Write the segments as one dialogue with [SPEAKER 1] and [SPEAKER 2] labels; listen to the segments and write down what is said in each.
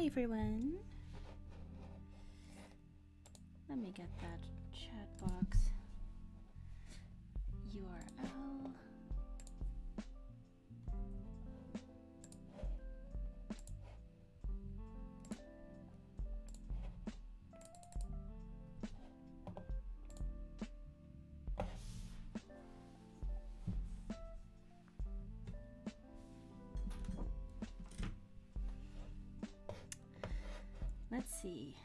[SPEAKER 1] Hi everyone. Let me get that chat box URL. Let's see.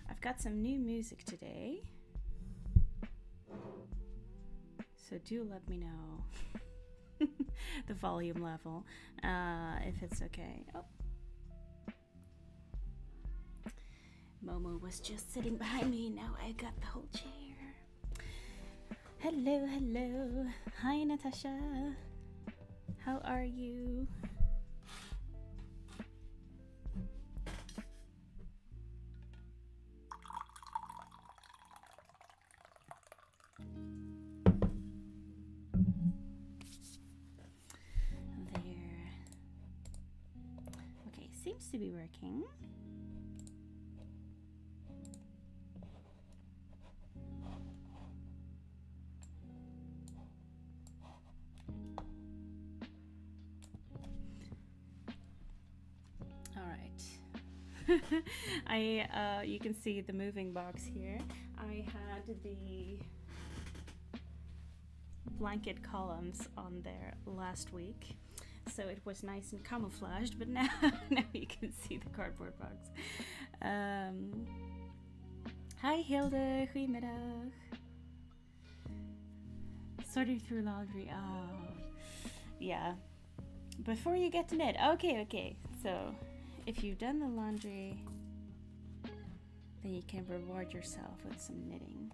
[SPEAKER 1] I've got some new music today, so do let me know the volume level, if it's okay. Oh, Momo was just sitting behind me. Now I got the whole chair. Hello, hello. Hi, Natasha. How are you? Seems to be working. All right. You can see the moving box here. I had the blanket columns on there last week, so it was nice and camouflaged, but now you can see the cardboard box. Hi Hilde, goedemiddag. Sorting through laundry. Oh, yeah. Before you get to knit. Okay. So, if you've done the laundry, then you can reward yourself with some knitting.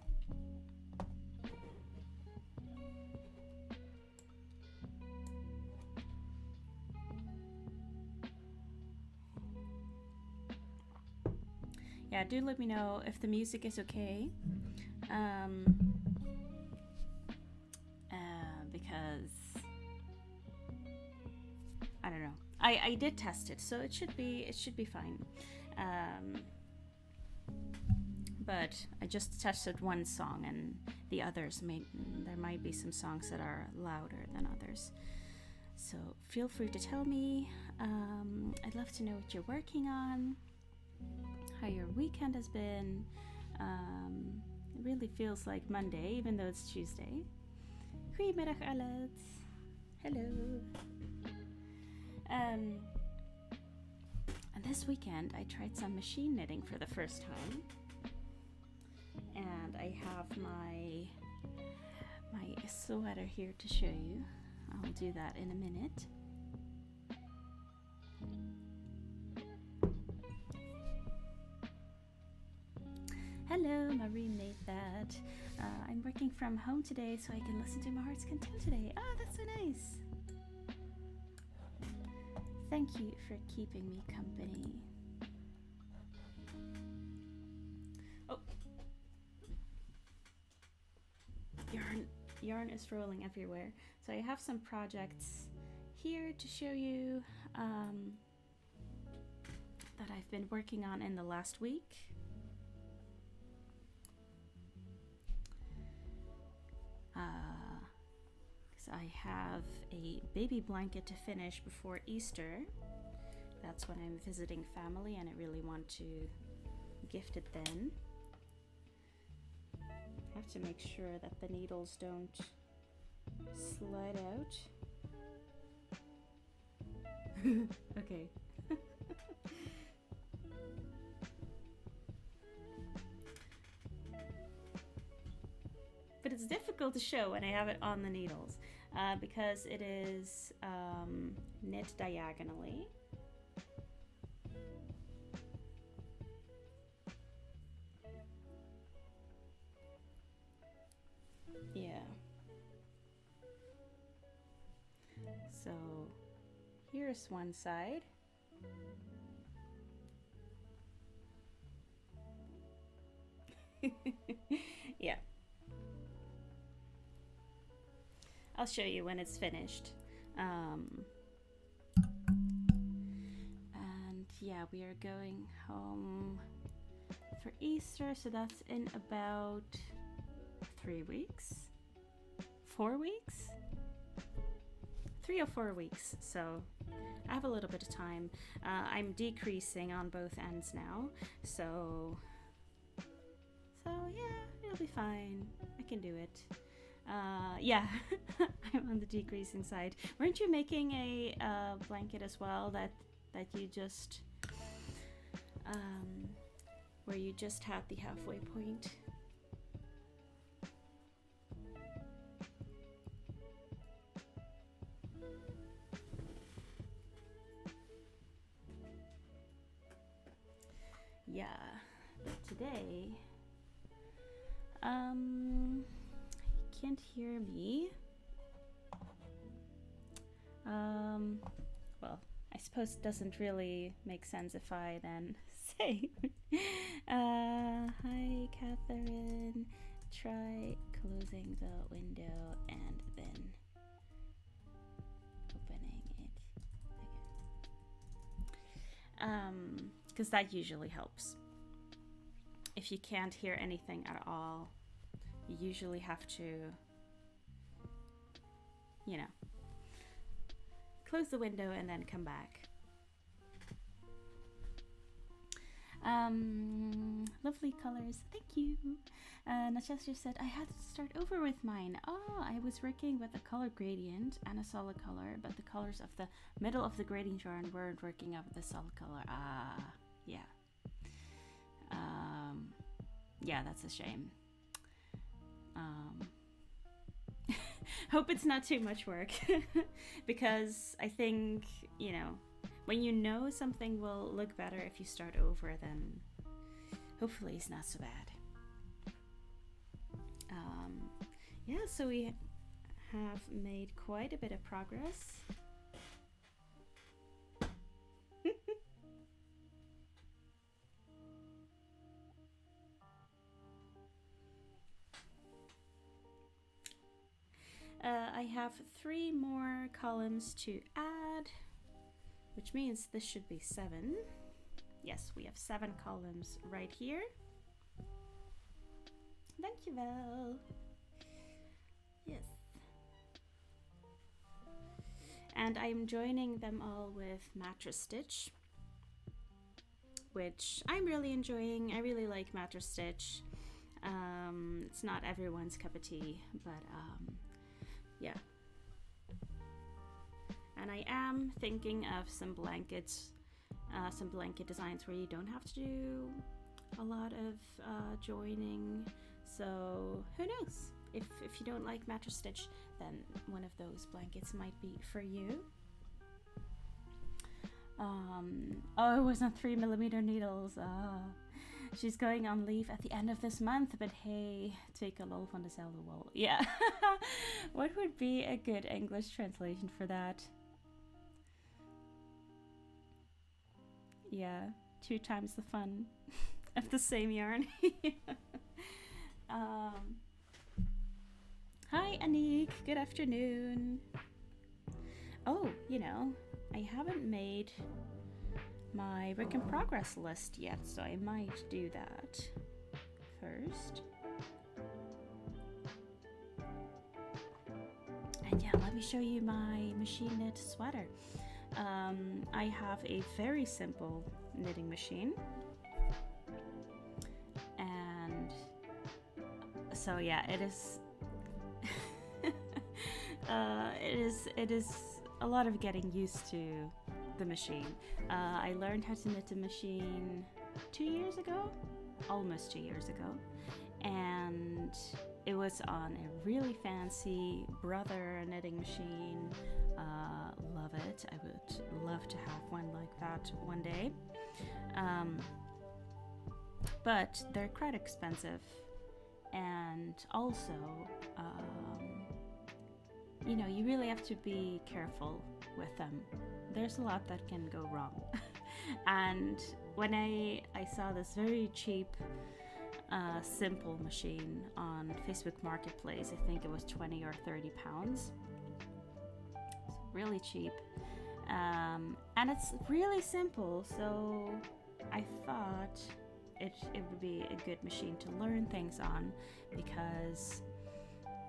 [SPEAKER 1] Yeah, do let me know if the music is okay, because I don't know. I did test it, so it should be fine. But I just tested one song, and the others there might be some songs that are louder than others. So feel free to tell me. I'd love to know what you're working on, how your weekend has been. It really feels like Monday, even though it's Tuesday. Goedemiddag, Alex. Hello. And this weekend I tried some machine knitting for the first time, and I have my sweater here to show you. I'll do that in a minute. Hello, Marie made that. I'm working from home today, so I can listen to my heart's content today. Oh, that's so nice. Thank you for keeping me company. Oh, yarn is rolling everywhere. So I have some projects here to show you that I've been working on in the last week. Because I have a baby blanket to finish before Easter. That's when I'm visiting family, and I really want to gift it then. I have to make sure that the needles don't slide out. Okay. But it's difficult to show when I have it on the needles, because it is knit diagonally. Yeah. So here's one side. Yeah. I'll show you when it's finished. yeah, we are going home for Easter, so that's in about 3 weeks, 4 weeks, 3 or 4 weeks. So I have a little bit of time. I'm decreasing on both ends now, so yeah, it'll be fine. I can do it. Yeah, I'm on the decreasing side. Weren't you making a blanket as well that you just where you just had the halfway point? Yeah, but today you can't hear me. Well, I suppose it doesn't really make sense if I then say, hi, Catherine. Try closing the window and then opening it again. Because that usually helps. If you can't hear anything at all, you usually have to, you know, close the window and then come back. Lovely colors, thank you. Natasha said I had to start over with mine. Oh, I was working with a color gradient and a solid color, but the colors of the middle of the gradient yarn weren't working out with the solid color. Yeah. Yeah, that's a shame. Hope it's not too much work because I think, you know, when you know something will look better if you start over, then hopefully it's not so bad. Yeah, so we have made quite a bit of progress. I have 3 more columns to add, which means this should be 7. Yes, we have 7 columns right here. Thank you, Val. Yes. And I'm joining them all with mattress stitch, which I'm really enjoying. I really like mattress stitch. It's not everyone's cup of tea, but yeah. And I am thinking of some blankets, some blanket designs where you don't have to do a lot of joining. So who knows? If you don't like mattress stitch, then one of those blankets might be for you. Oh, it was on 3mm needles. She's going on leave at the end of this month, but hey, take a lol van dezelfde wol. Yeah. What would be a good English translation for that? Yeah, 2 times the fun of the same yarn. Hi, Anik. Good afternoon. Oh, you know, I haven't made my work in progress list yet, so I might do that first. And yeah, let me show you my machine knit sweater. I have a very simple knitting machine, and so yeah, it is it is a lot of getting used to the machine. I learned how to knit a machine 2 years ago, almost 2 years ago, and it was on a really fancy Brother knitting machine. Love it. I would love to have one like that one day. But they're quite expensive, and also you know, you really have to be careful with them. There's a lot that can go wrong. And when I saw this very cheap simple machine on Facebook Marketplace, I think it was 20 or 30 pounds. It's really cheap. And it's really simple, so I thought it would be a good machine to learn things on, because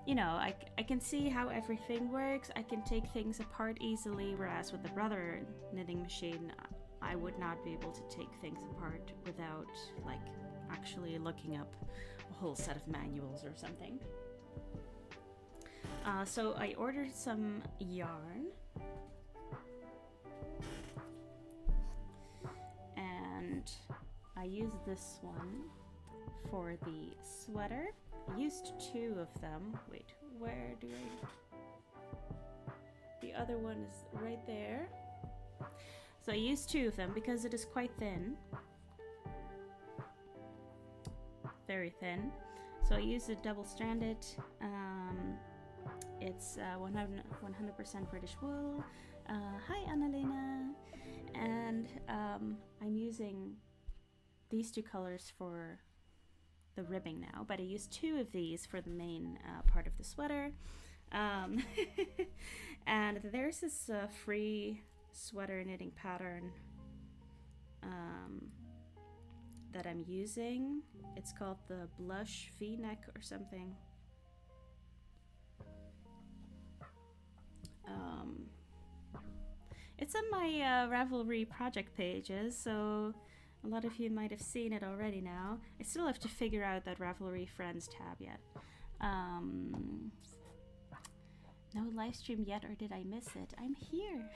[SPEAKER 1] you know, I can see how everything works. I can take things apart easily, whereas with the brother knitting machine, I would not be able to take things apart without like actually looking up a whole set of manuals or something. So I ordered some yarn, and I used this one for the sweater. I used 2 of them. Wait, where do I... The other one is right there. So I used 2 of them because it is quite thin. Very thin. So I used a double-stranded. It's 100% British wool. Hi, Annalena. And I'm using these 2 colors for the ribbing now, but I used 2 of these for the main part of the sweater. And there's this free sweater knitting pattern that I'm using. It's called the Blush V-neck or something. It's on my Ravelry project pages, so a lot of you might have seen it already now. I still have to figure out that Ravelry Friends tab yet. No live stream yet, or did I miss it? I'm here.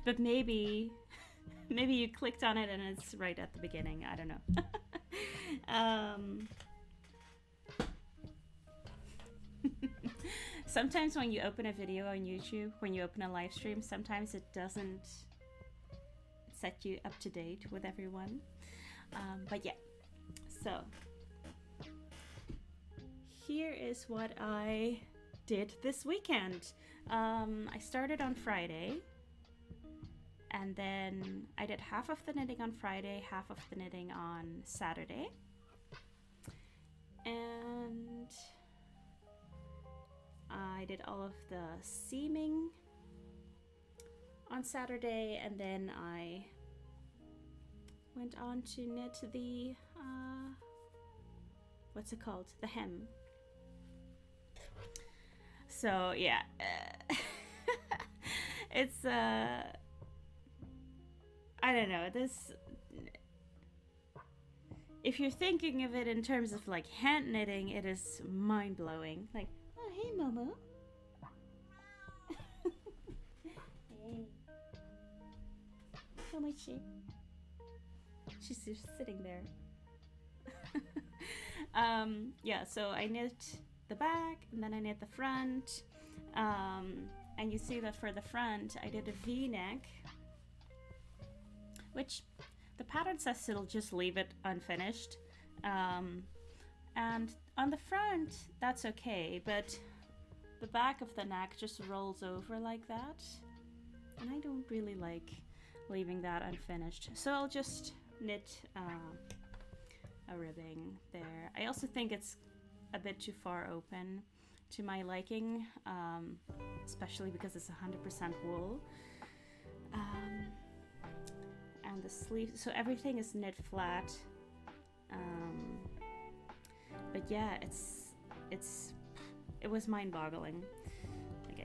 [SPEAKER 1] But maybe you clicked on it and it's right at the beginning. I don't know. Sometimes when you open a video on YouTube, when you open a live stream, sometimes it doesn't set you up to date with everyone. But yeah, so here is what I did this weekend. I started on Friday, and then I did half of the knitting on Friday, half of the knitting on Saturday. And I did all of the seaming on Saturday, and then I went on to knit the what's it called? The hem. So yeah, it's I don't know, this, if you're thinking of it in terms of like hand knitting, it is mind-blowing. Like, oh hey Momo. Hey. How much she's just sitting there. Yeah, so I knit the back and then I knit the front, and you see that for the front I did a V-neck, which the pattern says it'll just leave it unfinished, and on the front that's okay, but the back of the neck just rolls over like that, and I don't really like leaving that unfinished, so I'll just knit a ribbing there. I also think it's a bit too far open to my liking, especially because it's 100% wool, and the sleeve, so everything is knit flat, but yeah, it was mind-boggling. Like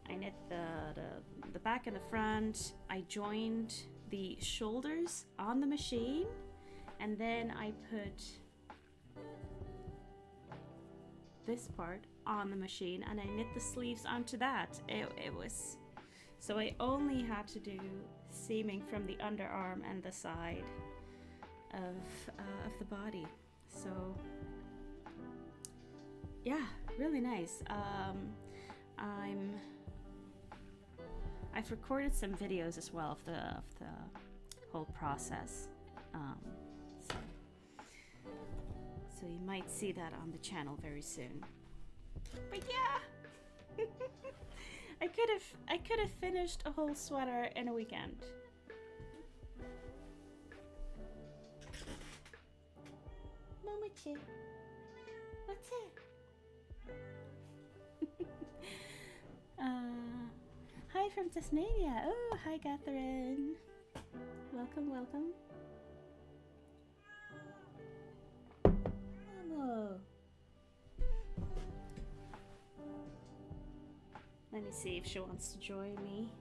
[SPEAKER 1] I knit the back and the front. I joined the shoulders on the machine, and then I put this part on the machine and I knit the sleeves onto that. It was, so I only had to do seaming from the underarm and the side of the body. So yeah, really nice. I've recorded some videos as well of the whole process, so you might see that on the channel very soon. But yeah, I could have finished a whole sweater in a weekend. Momochi, what's it? Hi from Tasmania. Oh, hi, Catherine. Welcome, welcome. Hello. Let me see if she wants to join me.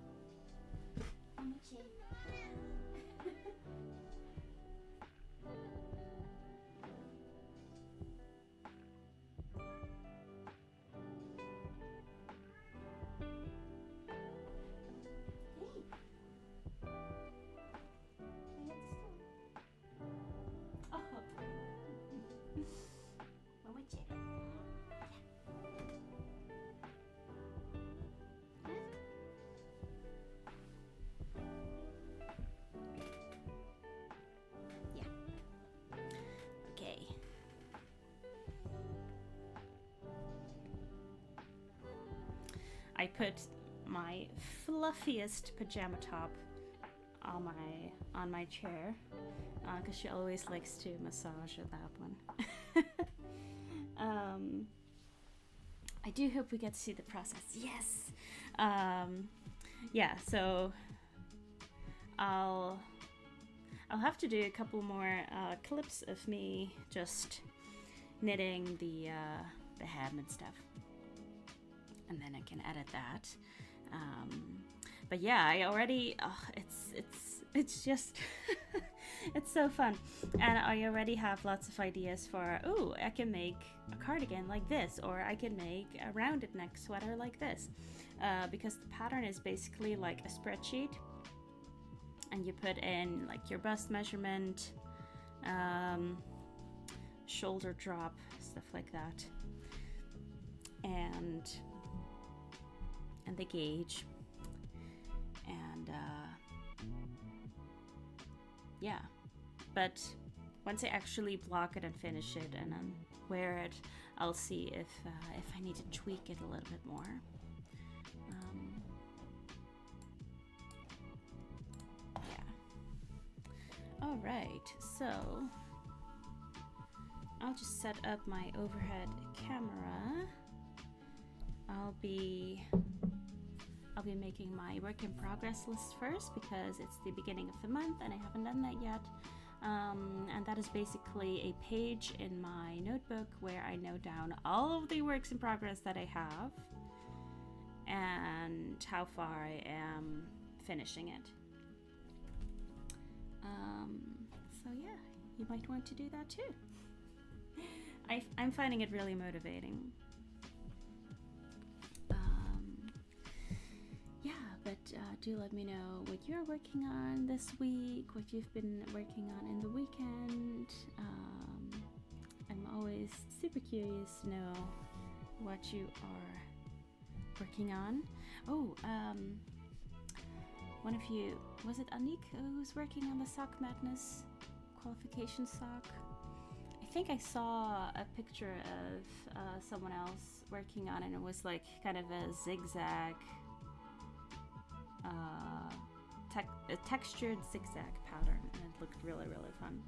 [SPEAKER 1] I put my fluffiest pajama top on my chair because she always likes to massage that one. I do hope we get to see the process. Yes. Yeah. So I'll have to do a couple more clips of me just knitting the hem and stuff. And then I can edit that. But yeah, I already, it's just, it's so fun. And I already have lots of ideas for, oh, I can make a cardigan like this, or I can make a rounded neck sweater like this. Because the pattern is basically like a spreadsheet. And you put in like your bust measurement, shoulder drop, stuff like that. And the gauge, and yeah, but once I actually block it and finish it and then wear it, I'll see if I need to tweak it a little bit more. Yeah. All right, so I'll just set up my overhead camera. I'll be making my work in progress list first because it's the beginning of the month and I haven't done that yet. And that is basically a page in my notebook where I note down all of the works in progress that I have and how far I am finishing it. So yeah, you might want to do that too. I'm finding it really motivating. But do let me know what you're working on this week, what you've been working on in the weekend. I'm always super curious to know what you are working on. Oh, one of you, was it Anik who's working on the Sock Madness qualification sock? I think I saw a picture of someone else working on it, and it was like kind of a zigzag, a textured zigzag pattern, and it looked really, really fun.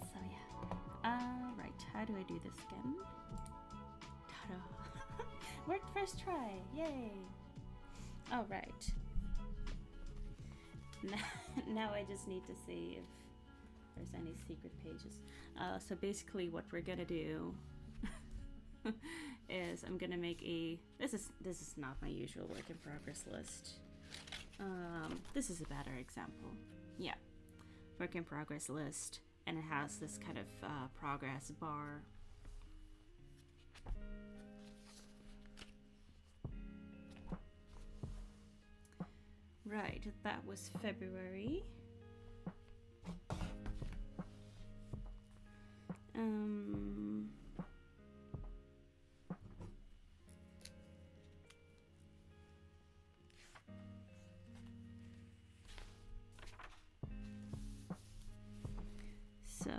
[SPEAKER 1] So yeah. Right, how do I do this again? Ta-da! Worked first try! Yay! All right. Now I just need to see if there's any secret pages. So basically what we're gonna do is I'm gonna make this is not my usual work in progress list. This is a better example. Yeah, work in progress list, and it has this kind of progress bar. Right, that was February. So,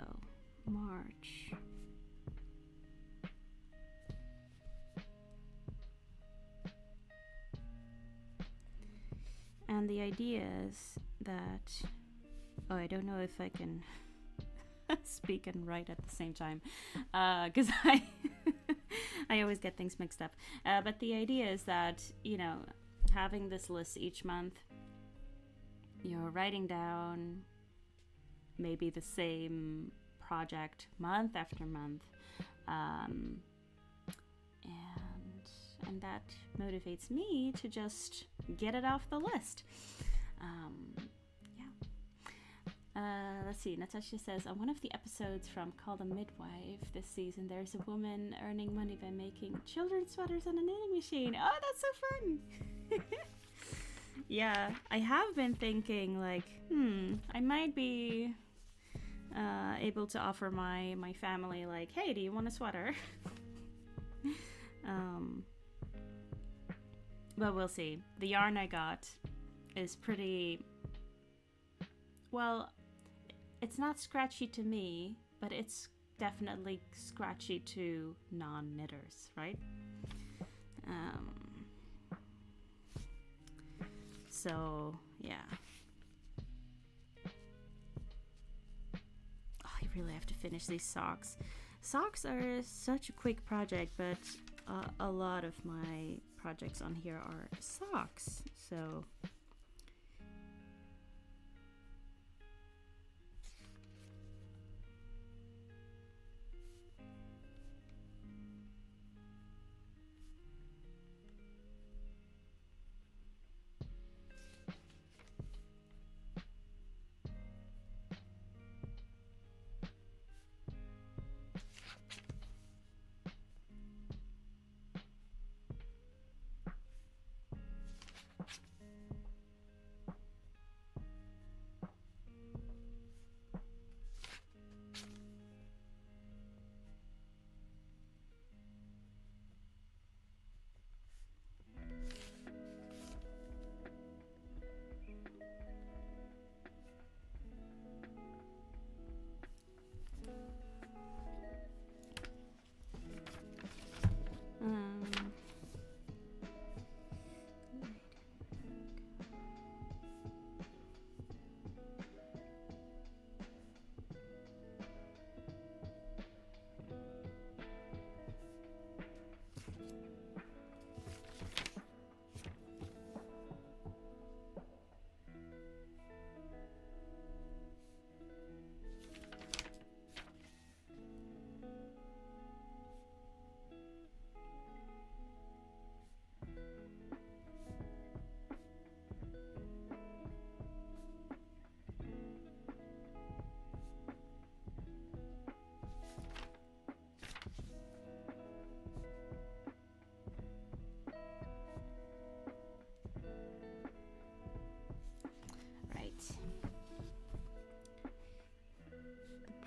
[SPEAKER 1] March. And the idea is that, oh, I don't know if I can speak and write at the same time, because I always get things mixed up. But the idea is that, having this list each month, you're writing down maybe the same project month after month. And that motivates me to just get it off the list. Let's see. Natasha says, on one of the episodes from Call the Midwife this season, there's a woman earning money by making children's sweaters on a knitting machine. Oh, that's so fun. Yeah, I have been thinking like, I might be able to offer my family like, hey, do you want a sweater? But we'll see. The yarn I got is pretty, well, it's not scratchy to me, but it's definitely scratchy to non-knitters, right? So, yeah. Oh, I really have to finish these socks. Socks are such a quick project, but a lot of my projects on here are socks, so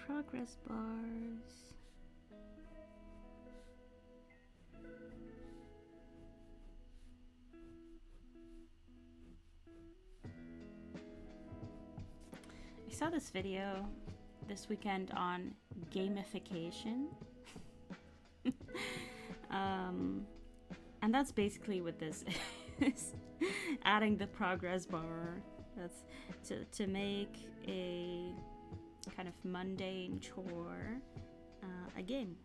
[SPEAKER 1] progress bars. I saw this video this weekend on gamification. And that's basically what this is. Adding the progress bar. That's to make a kind of mundane chore a game.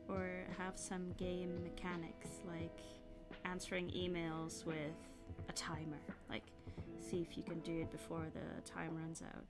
[SPEAKER 1] Or have some game mechanics like answering emails with a timer. Like, see if you can do it before the time runs out.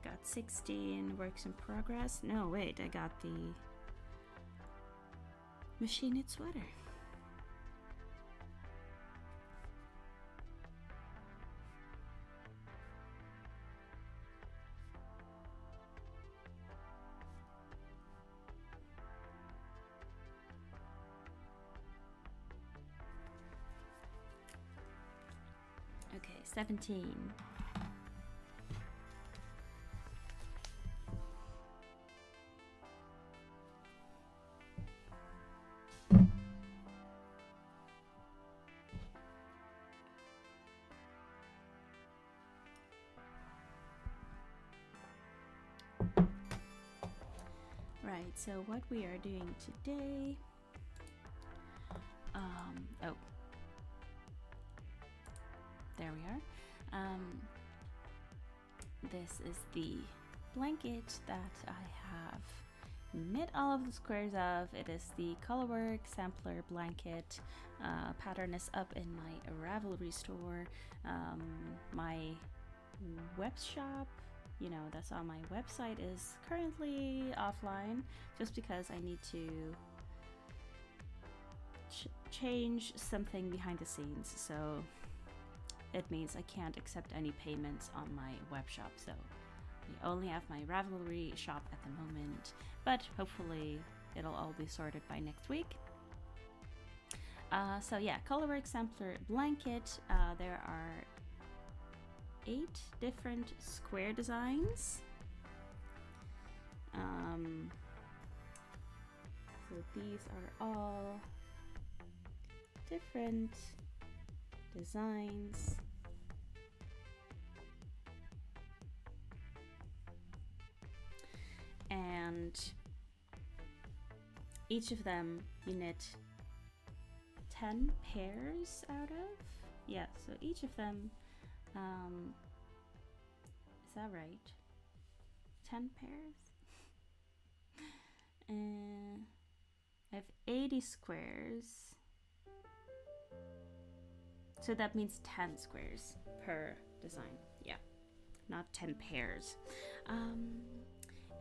[SPEAKER 1] I got 16 works in progress. No, wait, I got the machine knit sweater. Okay, 17. Right, so what we are doing today, oh, there we are. This is the blanket that I have knit all of the squares of. It is the Colorwork sampler blanket. Pattern is up in my Ravelry store. My web shop, you know, that's on my website, is currently offline just because I need to change something behind the scenes. So it means I can't accept any payments on my web shop. So we only have my Ravelry shop at the moment, but hopefully it'll all be sorted by next week. So yeah, Colorwork sampler blanket. There are 8 different square designs. So these are all different designs. And each of them you knit 10 pairs out of. Yeah, so each of them, is that right? 10 pairs? I have 80 squares. So that means 10 squares per design. Yeah, not 10 pairs.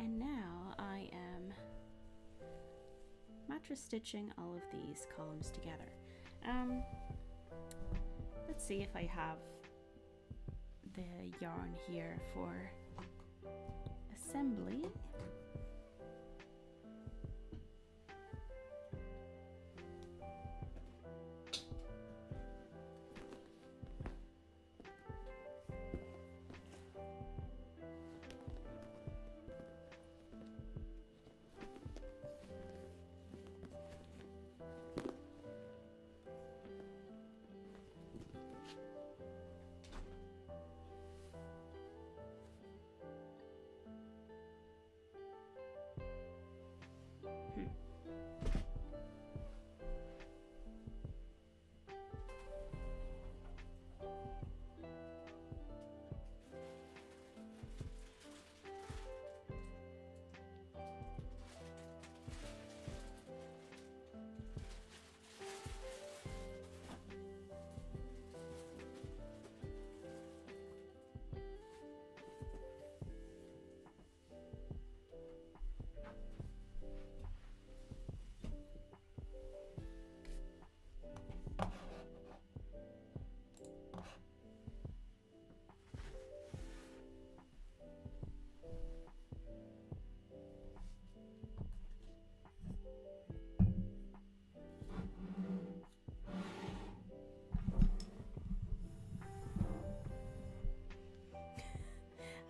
[SPEAKER 1] And now I am mattress stitching all of these columns together. Let's see if I have the yarn here for assembly.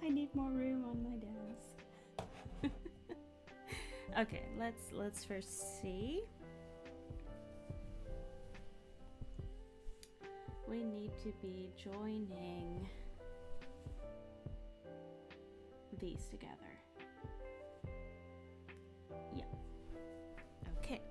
[SPEAKER 1] I need more room on my desk. Okay, let's first see. We need to be joining these together. Yeah. Okay.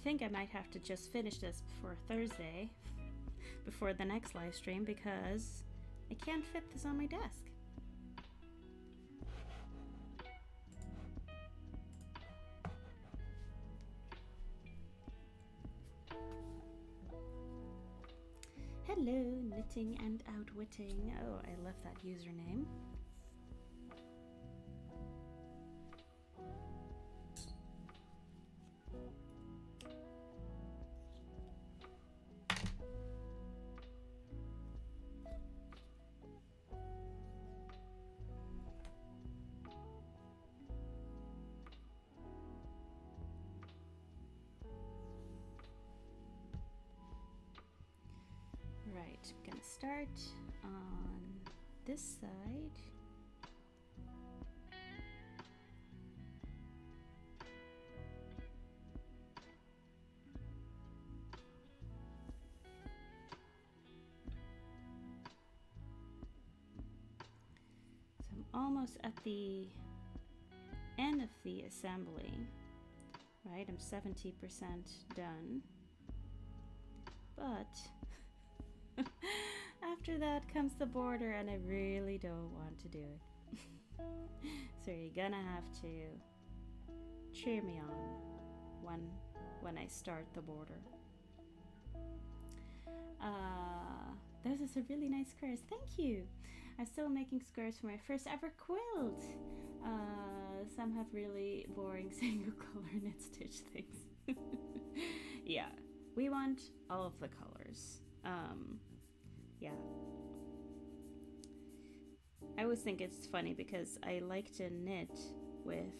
[SPEAKER 1] think I might have to just finish this before Thursday, before the next live stream, because I can't fit this on my desk. Hello, knitting and outwitting. Oh, I love that username. Right, I'm gonna start on this side. So I'm almost at the end of the assembly, right? I'm 70% done, but after that comes the border, and I really don't want to do it. So you're gonna have to cheer me on when I start the border. Those are some really nice squares. Thank you. I'm still making squares for my first ever quilt. Some have really boring single color knit stitch things. Yeah, we want all of the colors. Yeah. I always think it's funny because I like to knit with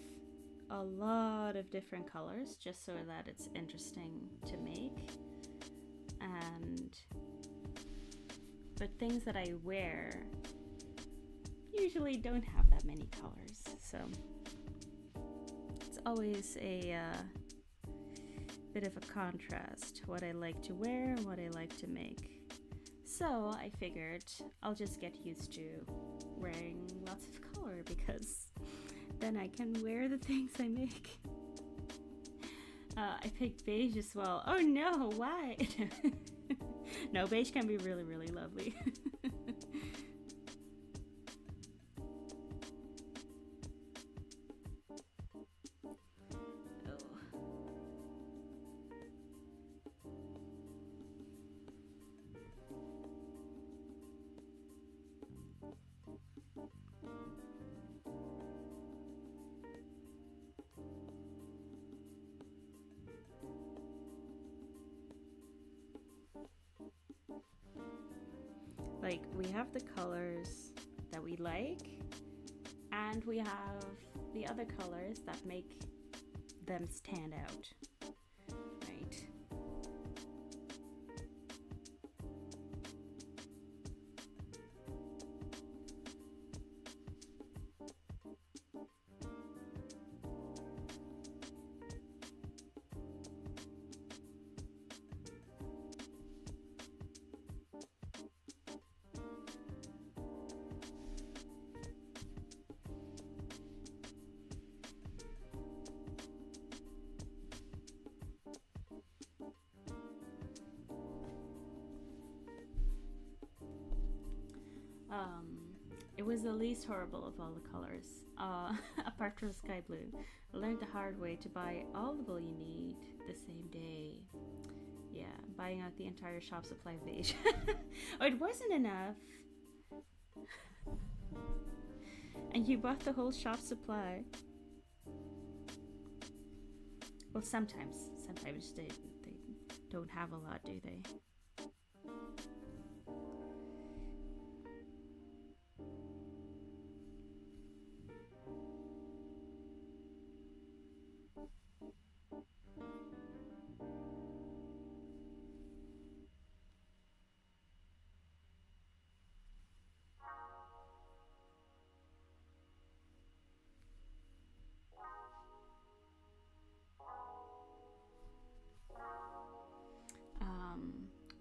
[SPEAKER 1] a lot of different colors just so that it's interesting to make. But things that I wear usually don't have that many colors, so it's always a bit of a contrast, what I like to wear and what I like to make. So I figured I'll just get used to wearing lots of color, because then I can wear the things I make. I picked beige as well. Oh no, why? No, beige can be really, really lovely. Like, we have the colors that we like, and we have the other colors that make them stand out, right? It was the least horrible of all the colors, apart from sky blue. I learned the hard way to buy all the wool you need the same day. Yeah, buying out the entire shop supply of beige. Oh, it wasn't enough. And you bought the whole shop supply. Well, sometimes they don't have a lot, do they?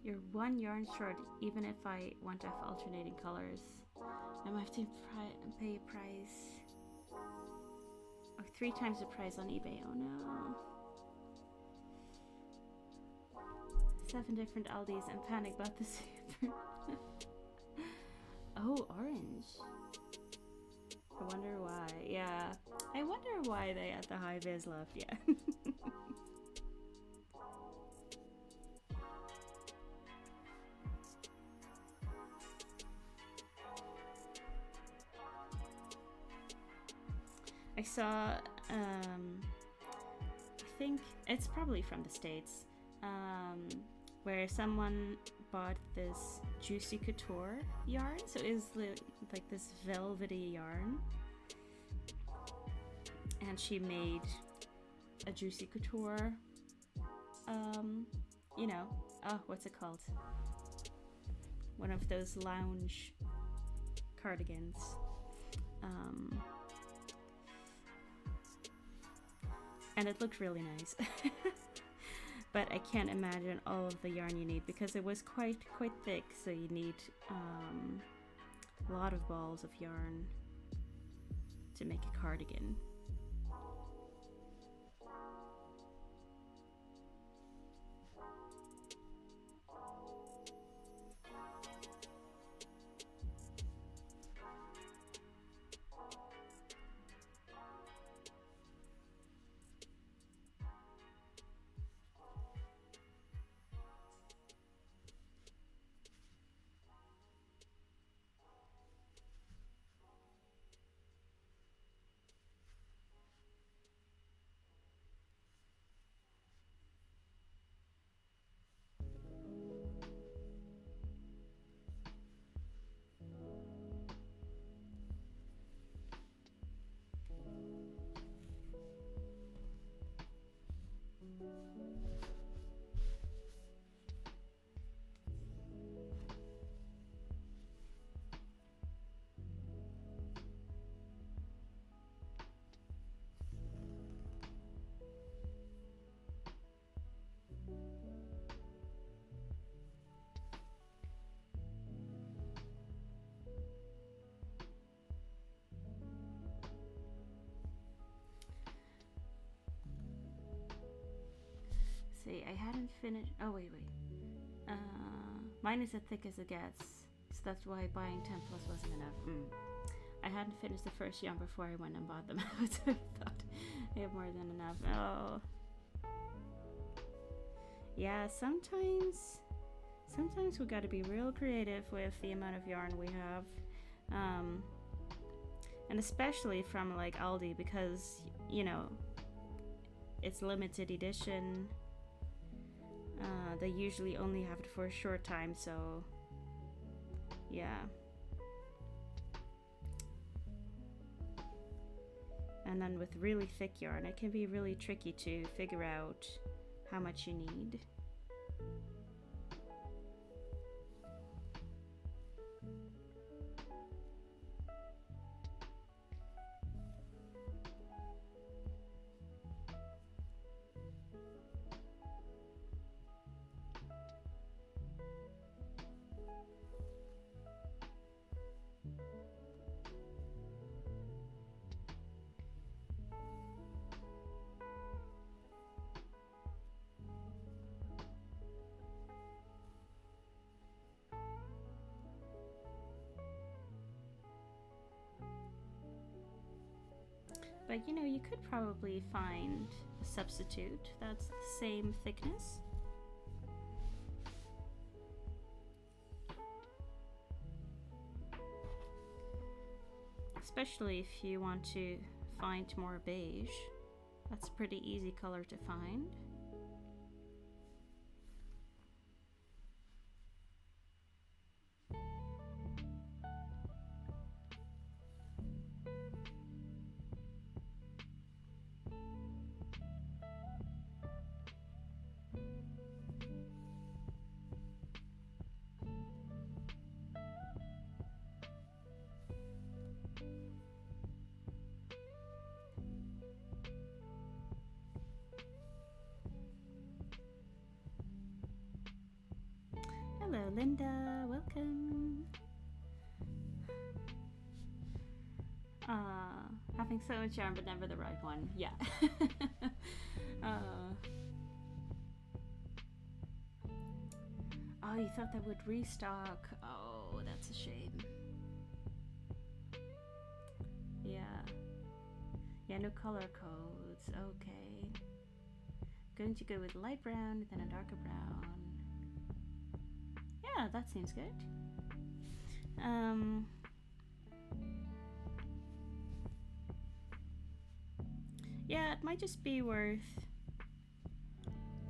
[SPEAKER 1] You're one yarn short, even if I want to have alternating colors. I might have to pay a price. Or 3 times the price on eBay. Oh no. 7 different Aldis and panic bought the super. Oh, orange. I wonder why. Yeah, I wonder why they had the high vis left. Yeah. I saw, I think it's probably from the States, where someone bought this Juicy Couture yarn. So it was like this velvety yarn. And she made a Juicy Couture, you know, what's it called? One of those lounge cardigans. And it looked really nice. But I can't imagine all of the yarn you need because it was quite thick, so you need a lot of balls of yarn to make a cardigan. See, I hadn't finished. Oh, wait. Mine is as thick as it gets, so that's why buying 10 plus wasn't enough. I hadn't finished the first yarn before I went and bought them out, so I thought I have more than enough. Oh. Yeah, sometimes we gotta be real creative with the amount of yarn we have. And especially from like Aldi, because, you know, it's limited edition. They usually only have it for a short time, so yeah. And then with really thick yarn, it can be really tricky to figure out how much you need. But you know, you could probably find a substitute that's the same thickness. Especially if you want to find more beige. That's a pretty easy color to find. Hello, Linda. Welcome. Having so much yarn, but never the right one. Yeah. Oh, you thought that would restock. Oh, that's a shame. Yeah. Yeah, no color codes. Okay. Going to go with light brown, then a darker brown. Yeah, that seems good. Yeah, it might just be worth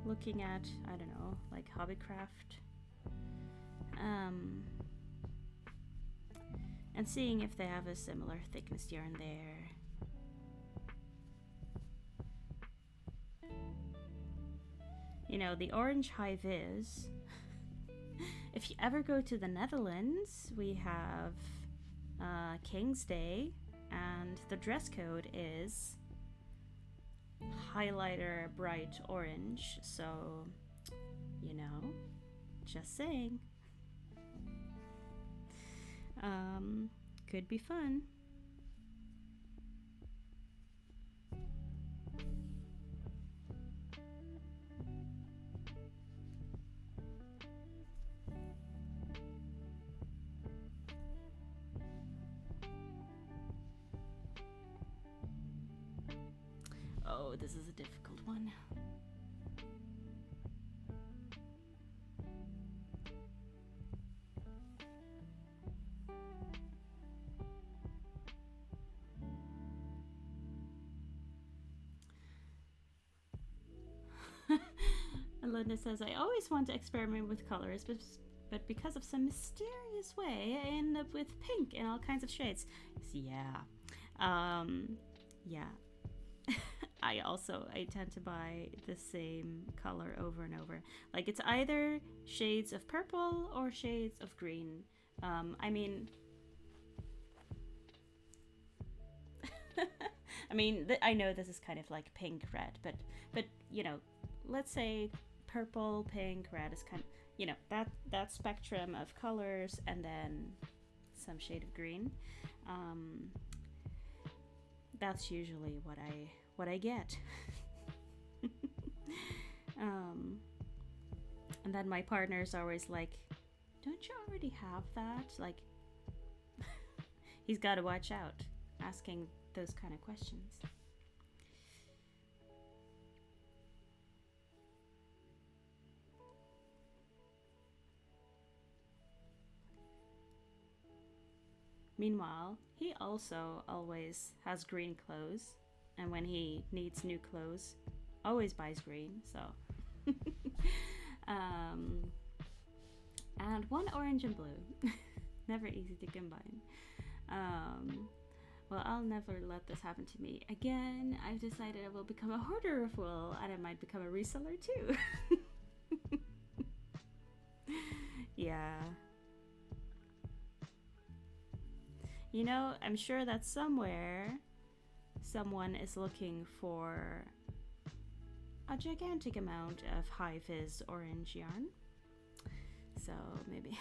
[SPEAKER 1] looking at, I don't know, like Hobbycraft. And seeing if they have a similar thickness yarn there. You know, the orange high vis. If you ever go to the Netherlands, we have King's Day, and the dress code is highlighter bright orange. So, you know, just saying. Could be fun. Oh, this is a difficult one. And Linda says, I always want to experiment with colors, but because of some mysterious way, I end up with pink in all kinds of shades. Yeah. Yeah. I tend to buy the same color over and over. Like, it's either shades of purple or shades of green. I mean, I know this is kind of like pink red, but you know, let's say purple, pink, red is kind of, you know, that spectrum of colors, and then some shade of green. That's usually what I get. And then my partner's always like, don't you already have that? Like, he's got to watch out asking those kind of questions. Meanwhile, he also always has green clothes, and when he needs new clothes, always buys green, so. And one orange and blue. Never easy to combine. Well, I'll never let this happen to me again. I've decided I will become a hoarder of wool, and I might become a reseller too. Yeah. You know, I'm sure that somewhere someone is looking for a gigantic amount of high vis orange yarn. So maybe.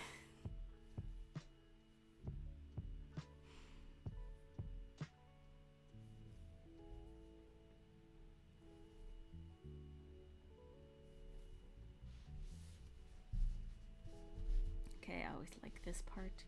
[SPEAKER 1] Okay, I always like this part.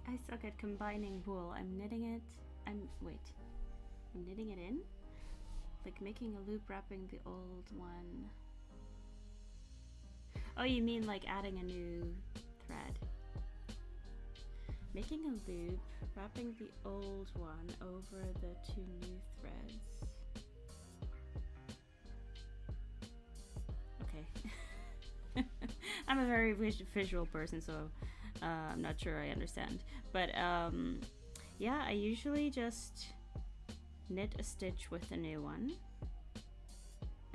[SPEAKER 1] I suck at combining wool. I'm knitting it. I'm knitting it in? Like making a loop, wrapping the old one. Oh, you mean like adding a new thread? Making a loop, wrapping the old one over the two new threads. Okay. I'm a very visual person, so I'm not sure I understand. But yeah, I usually just knit a stitch with the new one.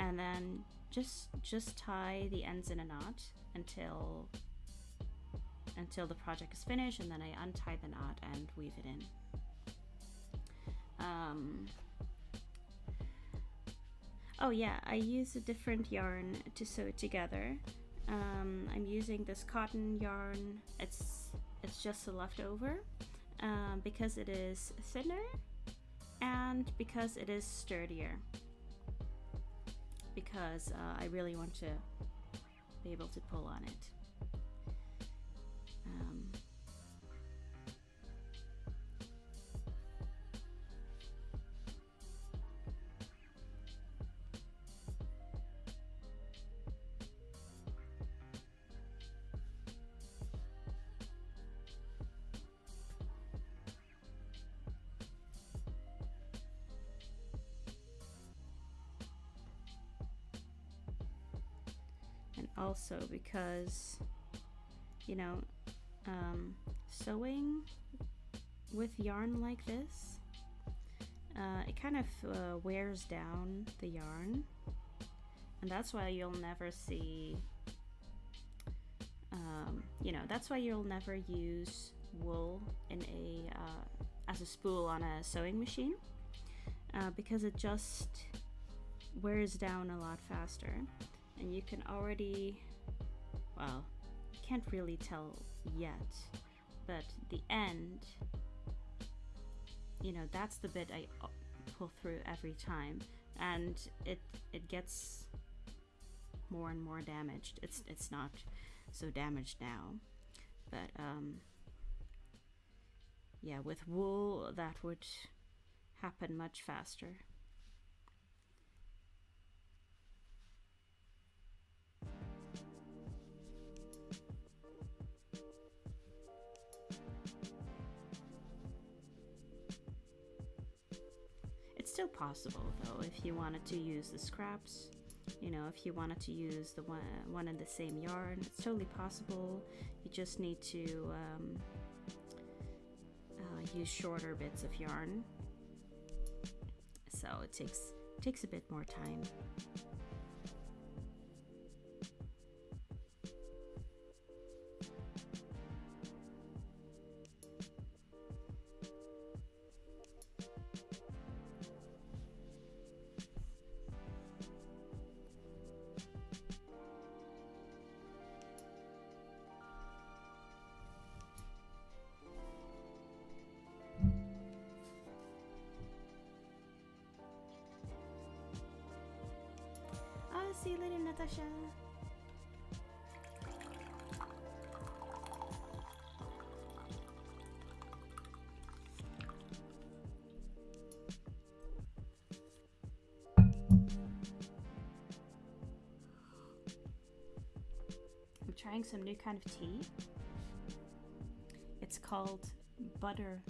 [SPEAKER 1] and then just tie the ends in a knot until the project is finished, and then I untie the knot and weave it in. Oh yeah, I use a different yarn to sew it together. I'm using this cotton yarn. It's just a leftover, because it is thinner and because it is sturdier, because I really want to be able to pull on it. And also because, you know, sewing with yarn like this, it kind of wears down the yarn, and that's why you'll never see, that's why you'll never use wool in as a spool on a sewing machine, because it just wears down a lot faster. And you can already, well, you can't really tell yet, but the end, that's the bit I pull through every time, and it gets more and more damaged. It's not so damaged now, but yeah, with wool that would happen much faster. It's still possible though, if you wanted to use the scraps, if you wanted to use the one in the same yarn, it's totally possible. You just need to use shorter bits of yarn, so it takes a bit more time. See you later, Natasha. I'm trying some new kind of tea. It's called buttermint.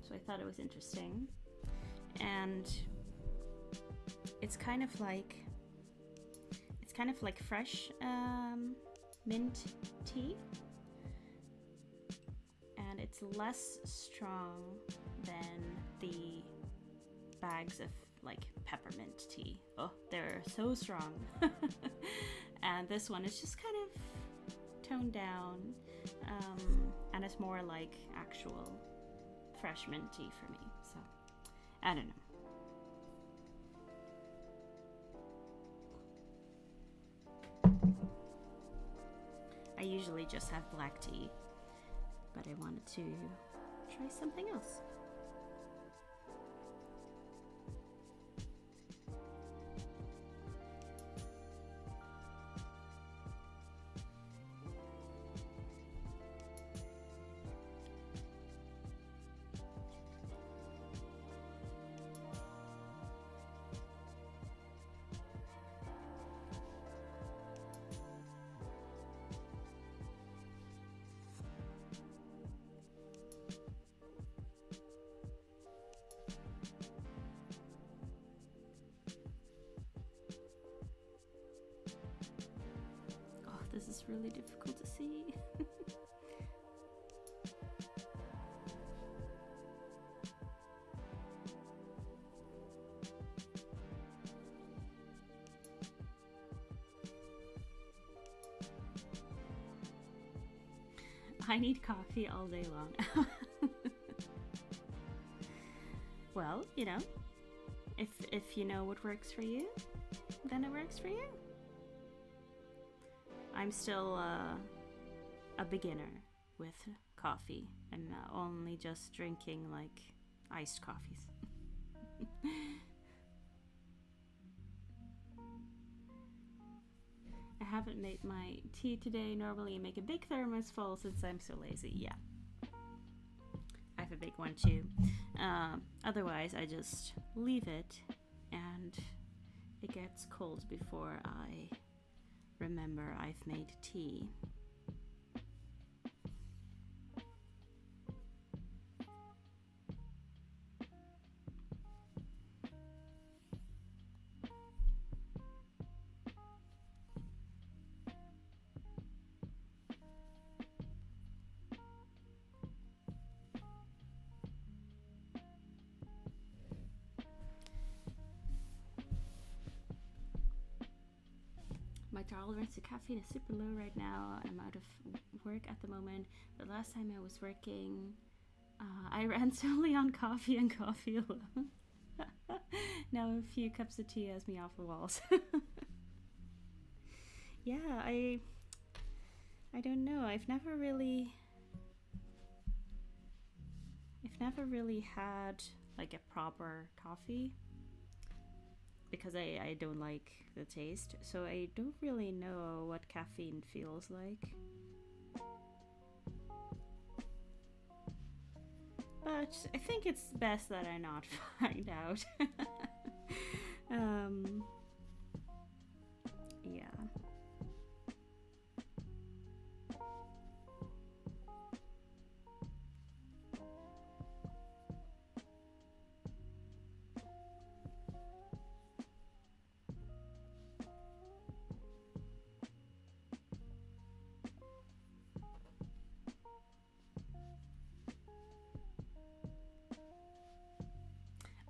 [SPEAKER 1] So I thought it was interesting, and it's kind of like fresh mint tea, and it's less strong than the bags of like peppermint tea. Oh, they're so strong. And this one is just kind of toned down, and it's more like actual fresh mint tea for me. So I don't know. I usually just have black tea, but I wanted to try something else. This is really difficult to see. I need coffee all day long. Well, if you know what works for you, then it works for you. I'm still a beginner with coffee and only just drinking like iced coffees. I haven't made my tea today. Normally I make a big thermos full since I'm so lazy. Yeah, I have a big one too. Otherwise I just leave it and it gets cold before I remember I've made tea. My tolerance to caffeine is super low right now. I'm out of work at the moment. The last time I was working, I ran solely on coffee and coffee alone. Now a few cups of tea has me off the walls. Yeah, I don't know. I've never really had like a proper coffee because I don't like the taste, so I don't really know what caffeine feels like. But I think it's best that I not find out. Yeah.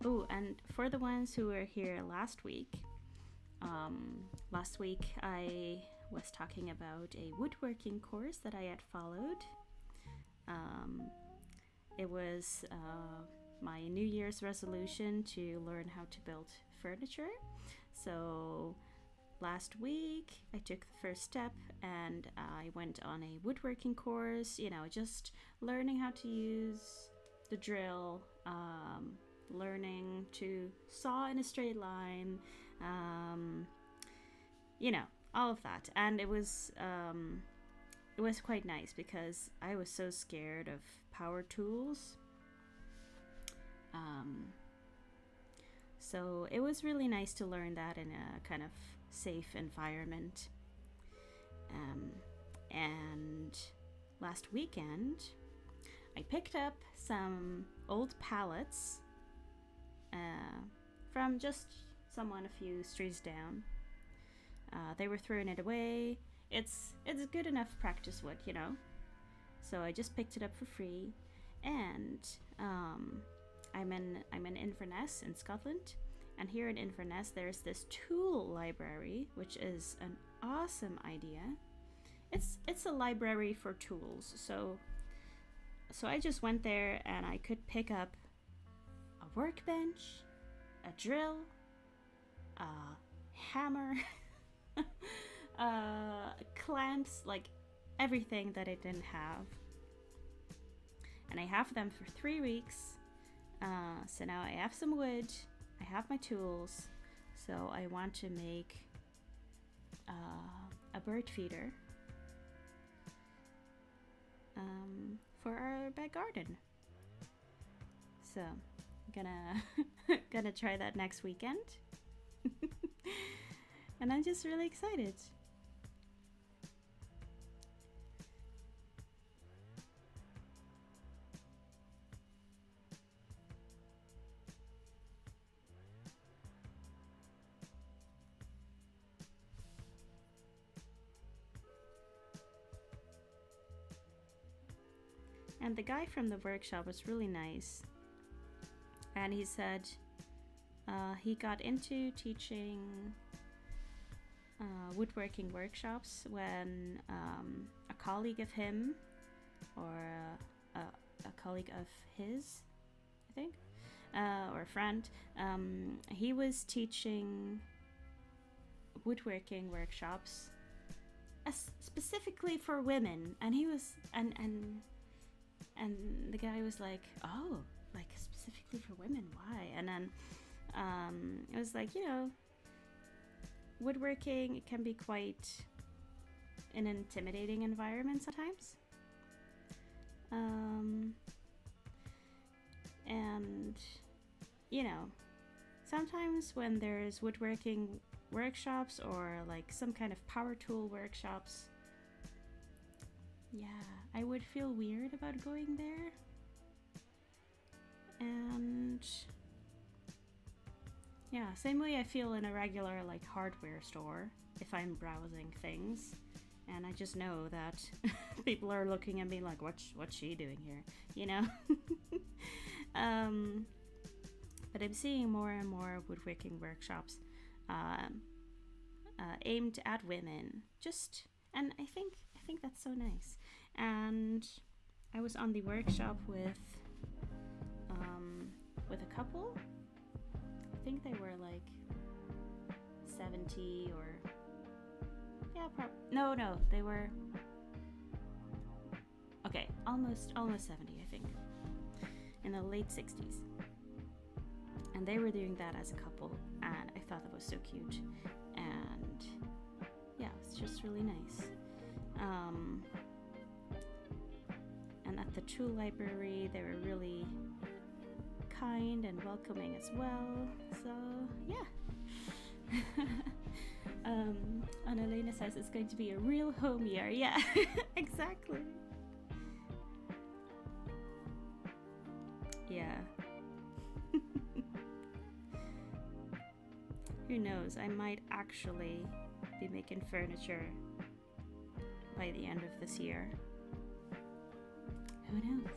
[SPEAKER 1] Oh, and for the ones who were here last week I was talking about a woodworking course that I had followed. It was my New Year's resolution to learn how to build furniture. So last week I took the first step and I went on a woodworking course, just learning how to use the drill, learning to saw in a straight line, all of that. And it was quite nice because I was so scared of power tools. So it was really nice to learn that in a kind of safe environment. And last weekend I picked up some old pallets from just someone a few streets down. They were throwing it away. It's good enough practice wood, So I just picked it up for free, and I'm in Inverness in Scotland, and here in Inverness there's this tool library, which is an awesome idea. It's a library for tools. So I just went there and I could pick up a workbench, a drill, a hammer, clamps, like everything that I didn't have. And I have them for 3 weeks. So now I have some wood, I have my tools. So I want to make a bird feeder for our back garden. So gonna try that next weekend. And I'm just really excited. And the guy from the workshop was really nice. And he said he got into teaching woodworking workshops when a colleague of him or a colleague of his, I think, or a friend. He was teaching woodworking workshops specifically for women, and he was and the guy was like, oh, like specifically for women, why? And then it was like, woodworking, it can be quite an intimidating environment sometimes. And sometimes when there's woodworking workshops or like some kind of power tool workshops, I would feel weird about going there. And same way I feel in a regular like hardware store if I'm browsing things and I just know that people are looking at me like, what's she doing here, but I'm seeing more and more woodworking workshops aimed at women, and I think that's so nice. And I was on the workshop with a couple. I think they were like 70 or no, they were almost 70, I think, in the late 60s. And they were doing that as a couple, and I thought that was so cute. And it's just really nice. And at the True Library, they were really kind and welcoming as well. So Annalena says it's going to be a real home year. Yeah, exactly. Yeah. Who knows? I might actually be making furniture by the end of this year. Who knows?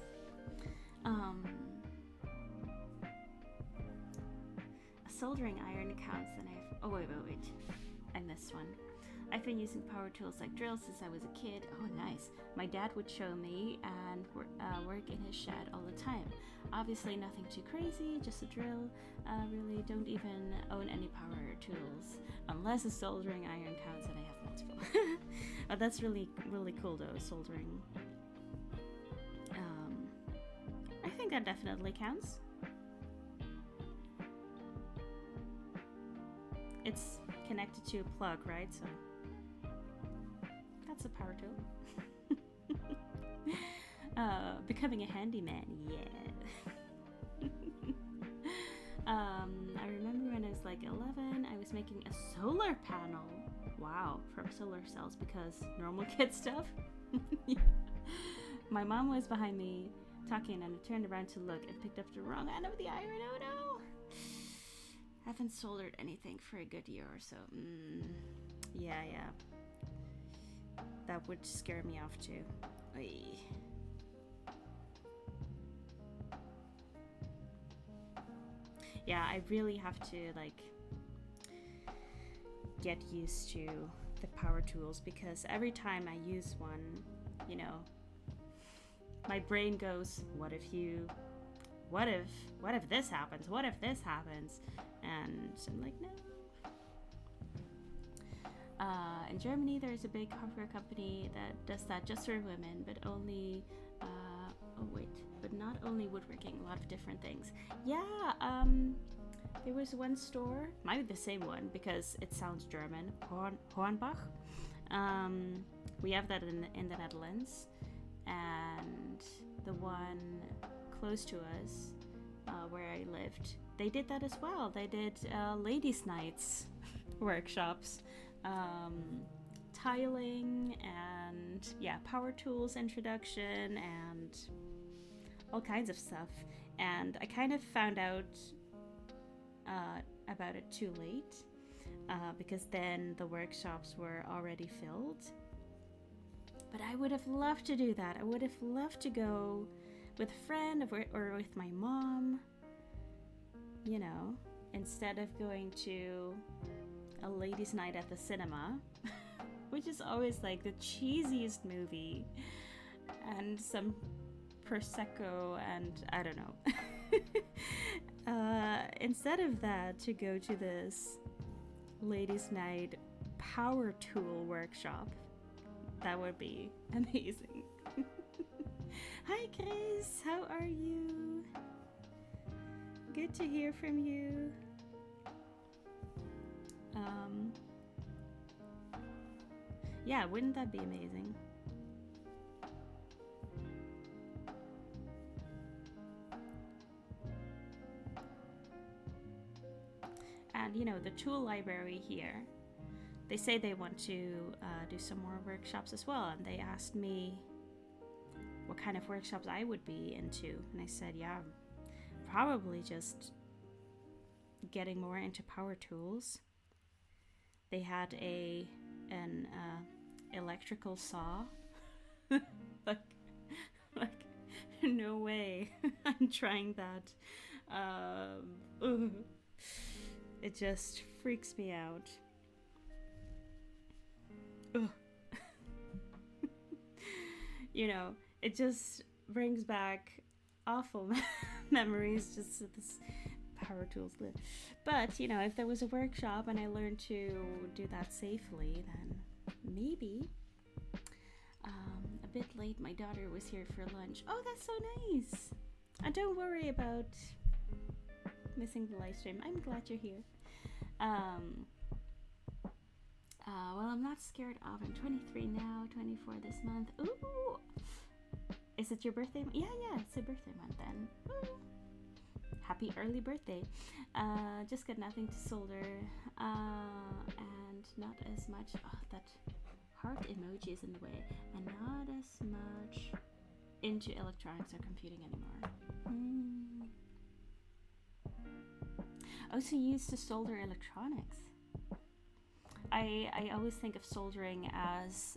[SPEAKER 1] A soldering iron counts, and oh wait, I missed one. I've been using power tools like drills since I was a kid. Oh, nice. My dad would show me and work in his shed all the time. Obviously nothing too crazy, just a drill. Really don't even own any power tools, unless a soldering iron counts, and I have multiple. But that's really, really cool though, soldering. I think that definitely counts. It's connected to a plug, right? So that's a power tool. Becoming a handyman, yeah. I remember when I was like 11, I was making a solar panel. Wow, from solar cells, because normal kid stuff. Yeah. My mom was behind me talking, and I turned around to look and picked up the wrong end of the iron. Oh no! Haven't soldered anything for a good year or so. Yeah. That would scare me off too. Oy. Yeah, I really have to get used to the power tools, because every time I use one, my brain goes, what if this happens? What if this happens? And I'm like, no. In Germany, there's a big hardware company that does that just for women, but not only woodworking, a lot of different things. Yeah, there was one store, might be the same one because it sounds German, Hornbach. We have that in the Netherlands, and the one close to us, where I lived, they did that as well. They did ladies' nights workshops, tiling, and power tools introduction, and all kinds of stuff. And I kind of found out about it too late, because then the workshops were already filled. But I would have loved to do that. I would have loved to go with a friend or with my mom, instead of going to a ladies' night at the cinema, which is always like the cheesiest movie. and some prosecco and I don't know. Instead of that, to go to this ladies' night power tool workshop. That would be amazing. Hi Chris, how are you? Good to hear from you. Yeah, wouldn't that be amazing? And you know, the tool library here, they say they want to do some more workshops as well, and they asked me what kind of workshops I would be into, and I said, yeah, probably just getting more into power tools. They had an electrical saw. like no way I'm trying that. It just freaks me out. You know, it just brings back awful memories, just this power tools. But, you know, if there was a workshop and I learned to do that safely, then maybe. A bit late, my daughter was here for lunch. Oh, that's so nice. And don't worry about missing the live stream. I'm glad you're here. Well, I'm not scared of. I'm 23 now, 24 this month. Ooh! Is it your birthday? Yeah, it's a birthday month then. Ooh. Happy early birthday. Just got nothing to solder. And not as much. Oh, that heart emoji is in the way. And not as much into electronics or computing anymore. Oh, so you used to solder electronics. I always think of soldering as,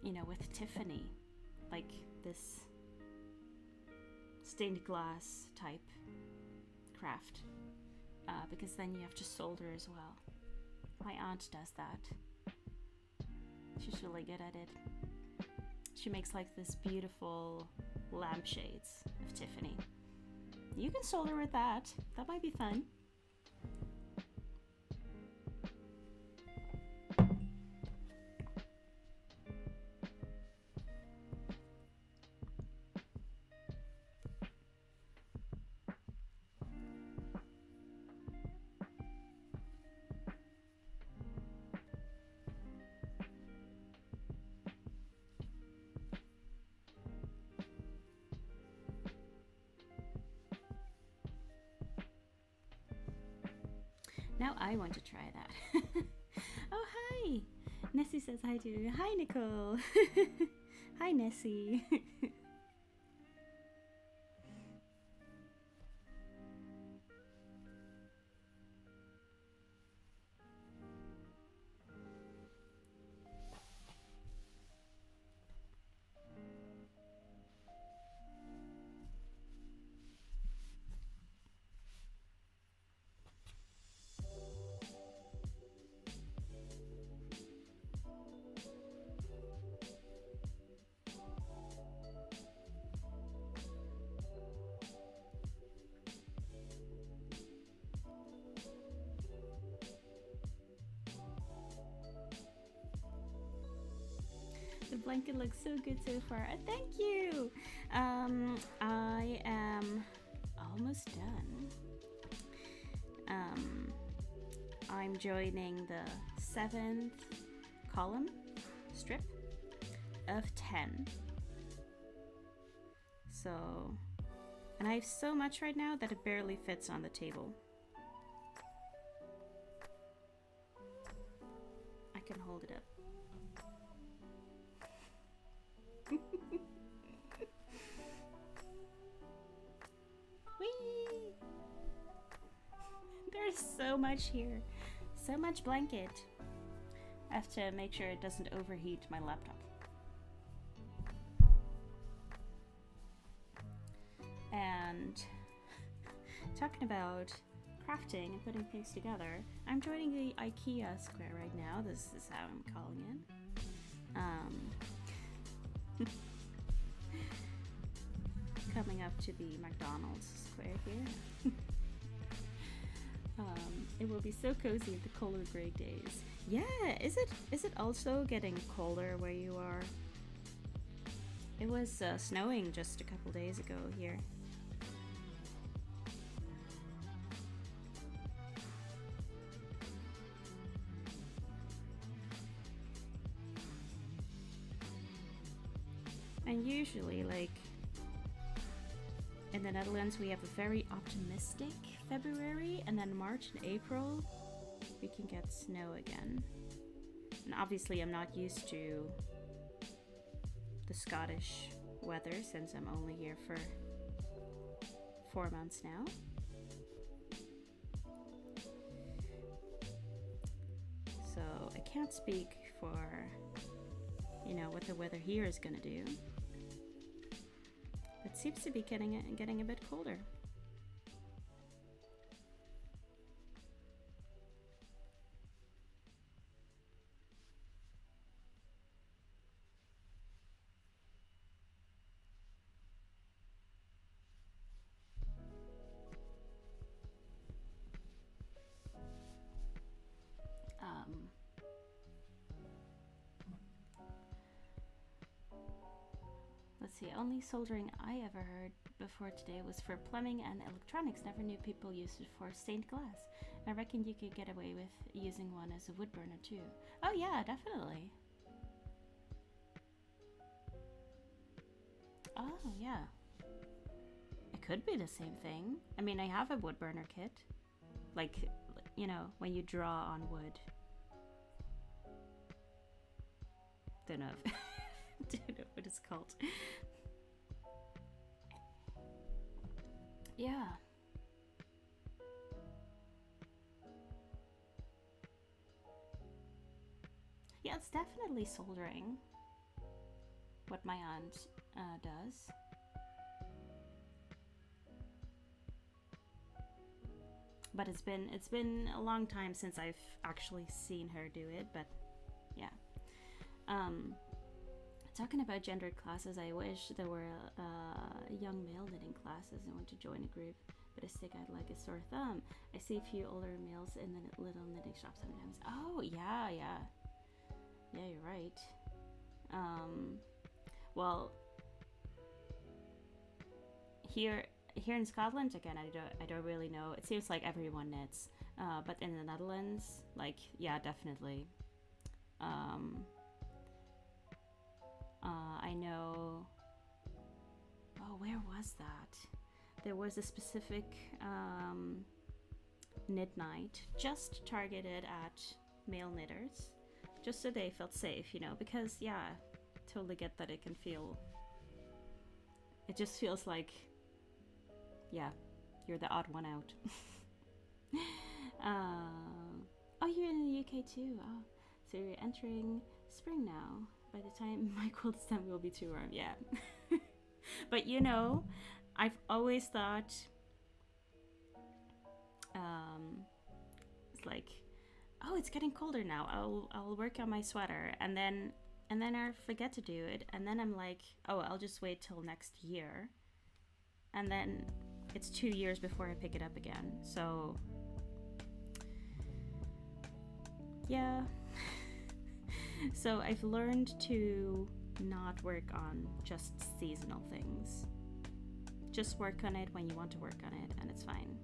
[SPEAKER 1] you know, with Tiffany, like this stained glass type craft, because then you have to solder as well. My aunt does that. She's really good at it. She makes like this beautiful lampshades of Tiffany. You can solder with that. That might be fun. Now I want to try that. Oh, hi! Nessie says hi to you. Hi, Nicole. Hi, Nessie. The blanket looks so good so far. Thank you. I am almost done. I'm joining the 7th column strip of 10. So, and I have so much right now that it barely fits on the table. I can hold it up. Whee! There's so much here. So much blanket. I have to make sure it doesn't overheat my laptop. And talking about crafting and putting things together, I'm joining the IKEA square right now. This is how I'm calling it. Um, coming up to the McDonald's square here. It will be so cozy in the colder gray days. Yeah, is it also getting colder where you are? It was snowing just a couple days ago here. And usually, like, in the Netherlands, we have a very optimistic February, and then March and April, we can get snow again. And obviously, I'm not used to the Scottish weather since I'm only here for 4 months now. So I can't speak for, you know, what the weather here is gonna do. It seems to be getting a bit colder. Let's see, only soldering I ever heard before today was for plumbing and electronics. Never knew people used it for stained glass. I reckon you could get away with using one as a wood burner too. Oh yeah, definitely. Oh yeah. It could be the same thing. I mean, I have a wood burner kit. Like, you know, when you draw on wood. Don't know if don't know what it's called. Yeah. Yeah, it's definitely soldering. What my aunt does. But it's been a long time since I've actually seen her do it, but yeah. Talking about gendered classes, I wish there were young male knitting classes. I want to join a group, but I stick out like a sore thumb. I see a few older males in the little knitting shop sometimes. Oh yeah, you're right. Well, here in Scotland again, I don't really know. It seems like everyone knits, but in the Netherlands, like, yeah, definitely. I know. Oh, where was that? There was a specific knit night just targeted at male knitters, just so they felt safe, you know, because yeah, totally get that it can feel. It just feels like, yeah, you're the odd one out. Oh, you're in the UK too. Oh, so you're entering spring now. By the time my quilt stem will be too warm, yeah. But you know, I've always thought, it's like, oh, it's getting colder now. I'll work on my sweater, and then I forget to do it, and then I'm like, oh, I'll just wait till next year, and then it's 2 years before I pick it up again. So yeah. So I've learned to not work on just seasonal things. Just work on it when you want to work on it, and it's fine.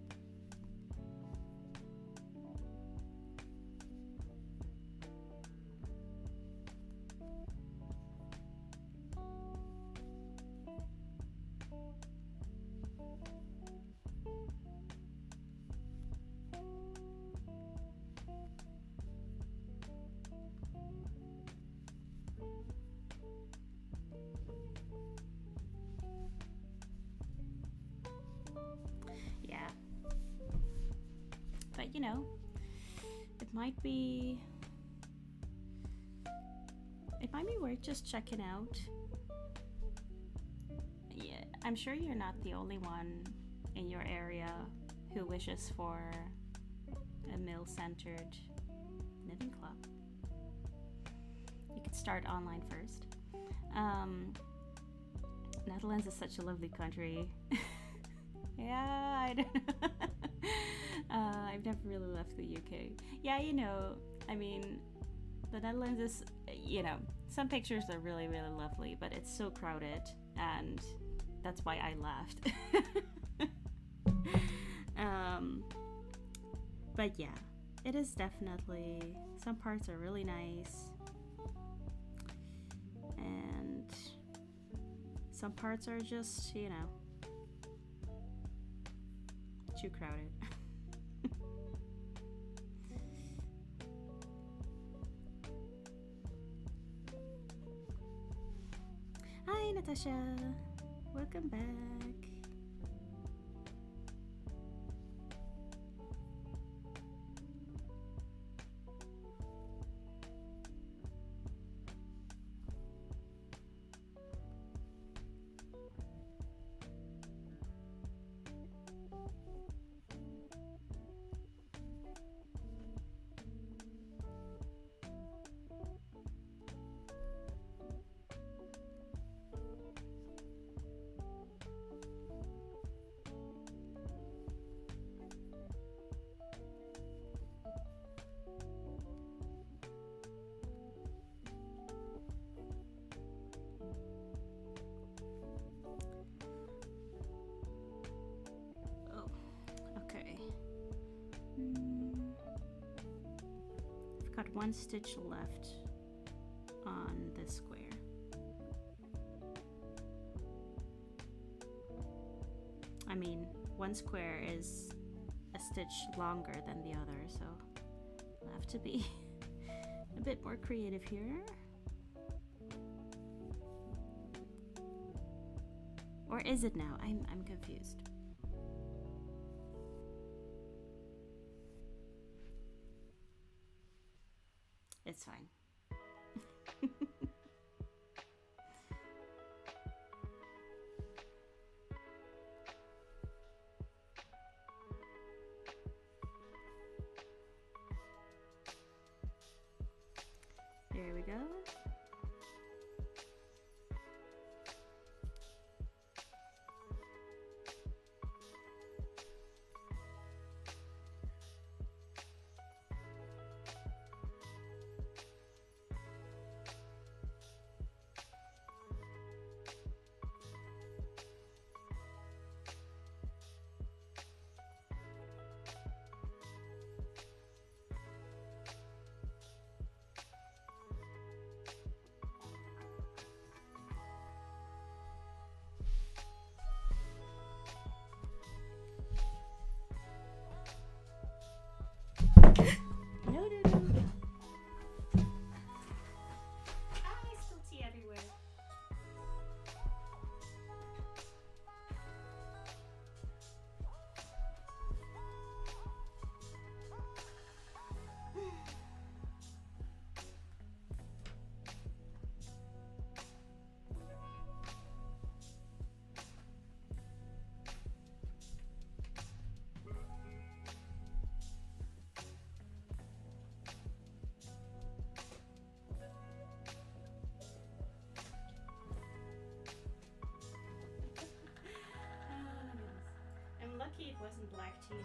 [SPEAKER 1] Yeah. But you know, it might be worth just checking out. Yeah, I'm sure you're not the only one in your area who wishes for a male-centered knitting club. You could start online first. Netherlands is such a lovely country. Yeah, I don't know. I've never really left the UK. Yeah, I mean, the Netherlands is, some pictures are really, really lovely, but it's so crowded, and that's why I left. But yeah, it is definitely, some parts are really nice, and some parts are just, too crowded. Hi, Natasha. Welcome back. I've got one stitch left on this square. I mean, one square is a stitch longer than the other, so I'll have to be a bit more creative here. Or is it now? I'm confused. It's fine. There we go. No. I still tea everywhere. I'm lucky it wasn't black tea now.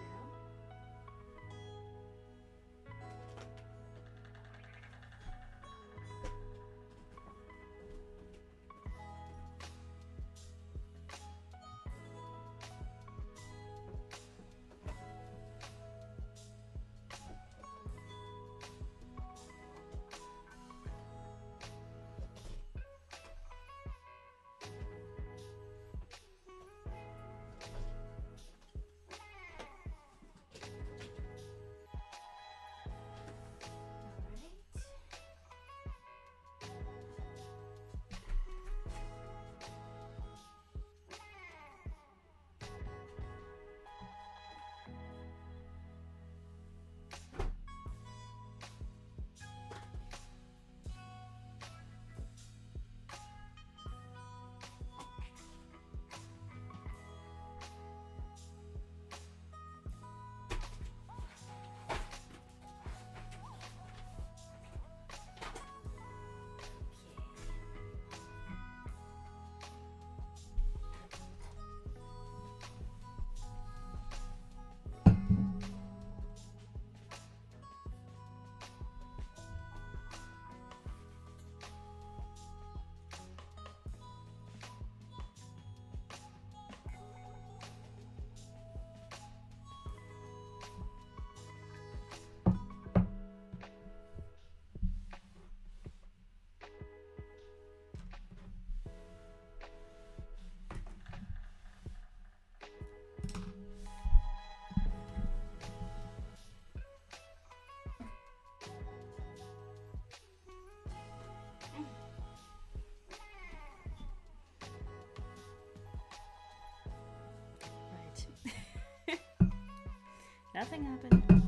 [SPEAKER 1] Nothing happened.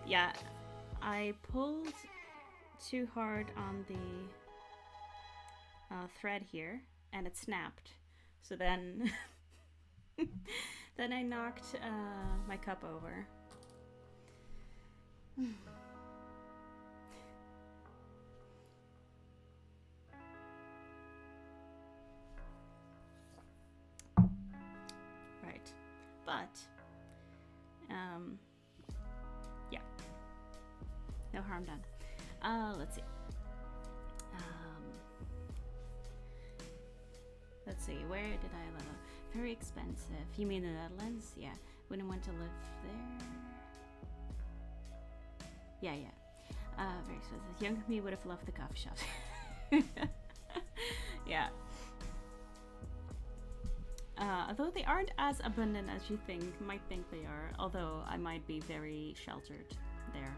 [SPEAKER 1] Yeah, I pulled too hard on the thread here, and it snapped. So then, then I knocked my cup over. Right, but yeah, no harm done. Let's see. Let's see, where did I live? Very expensive. You mean the Netherlands? Yeah. Wouldn't want to live there. Yeah. Very expensive. Younger me would have loved the coffee shop. Yeah. Although they aren't as abundant as you might think they are, although I might be very sheltered there.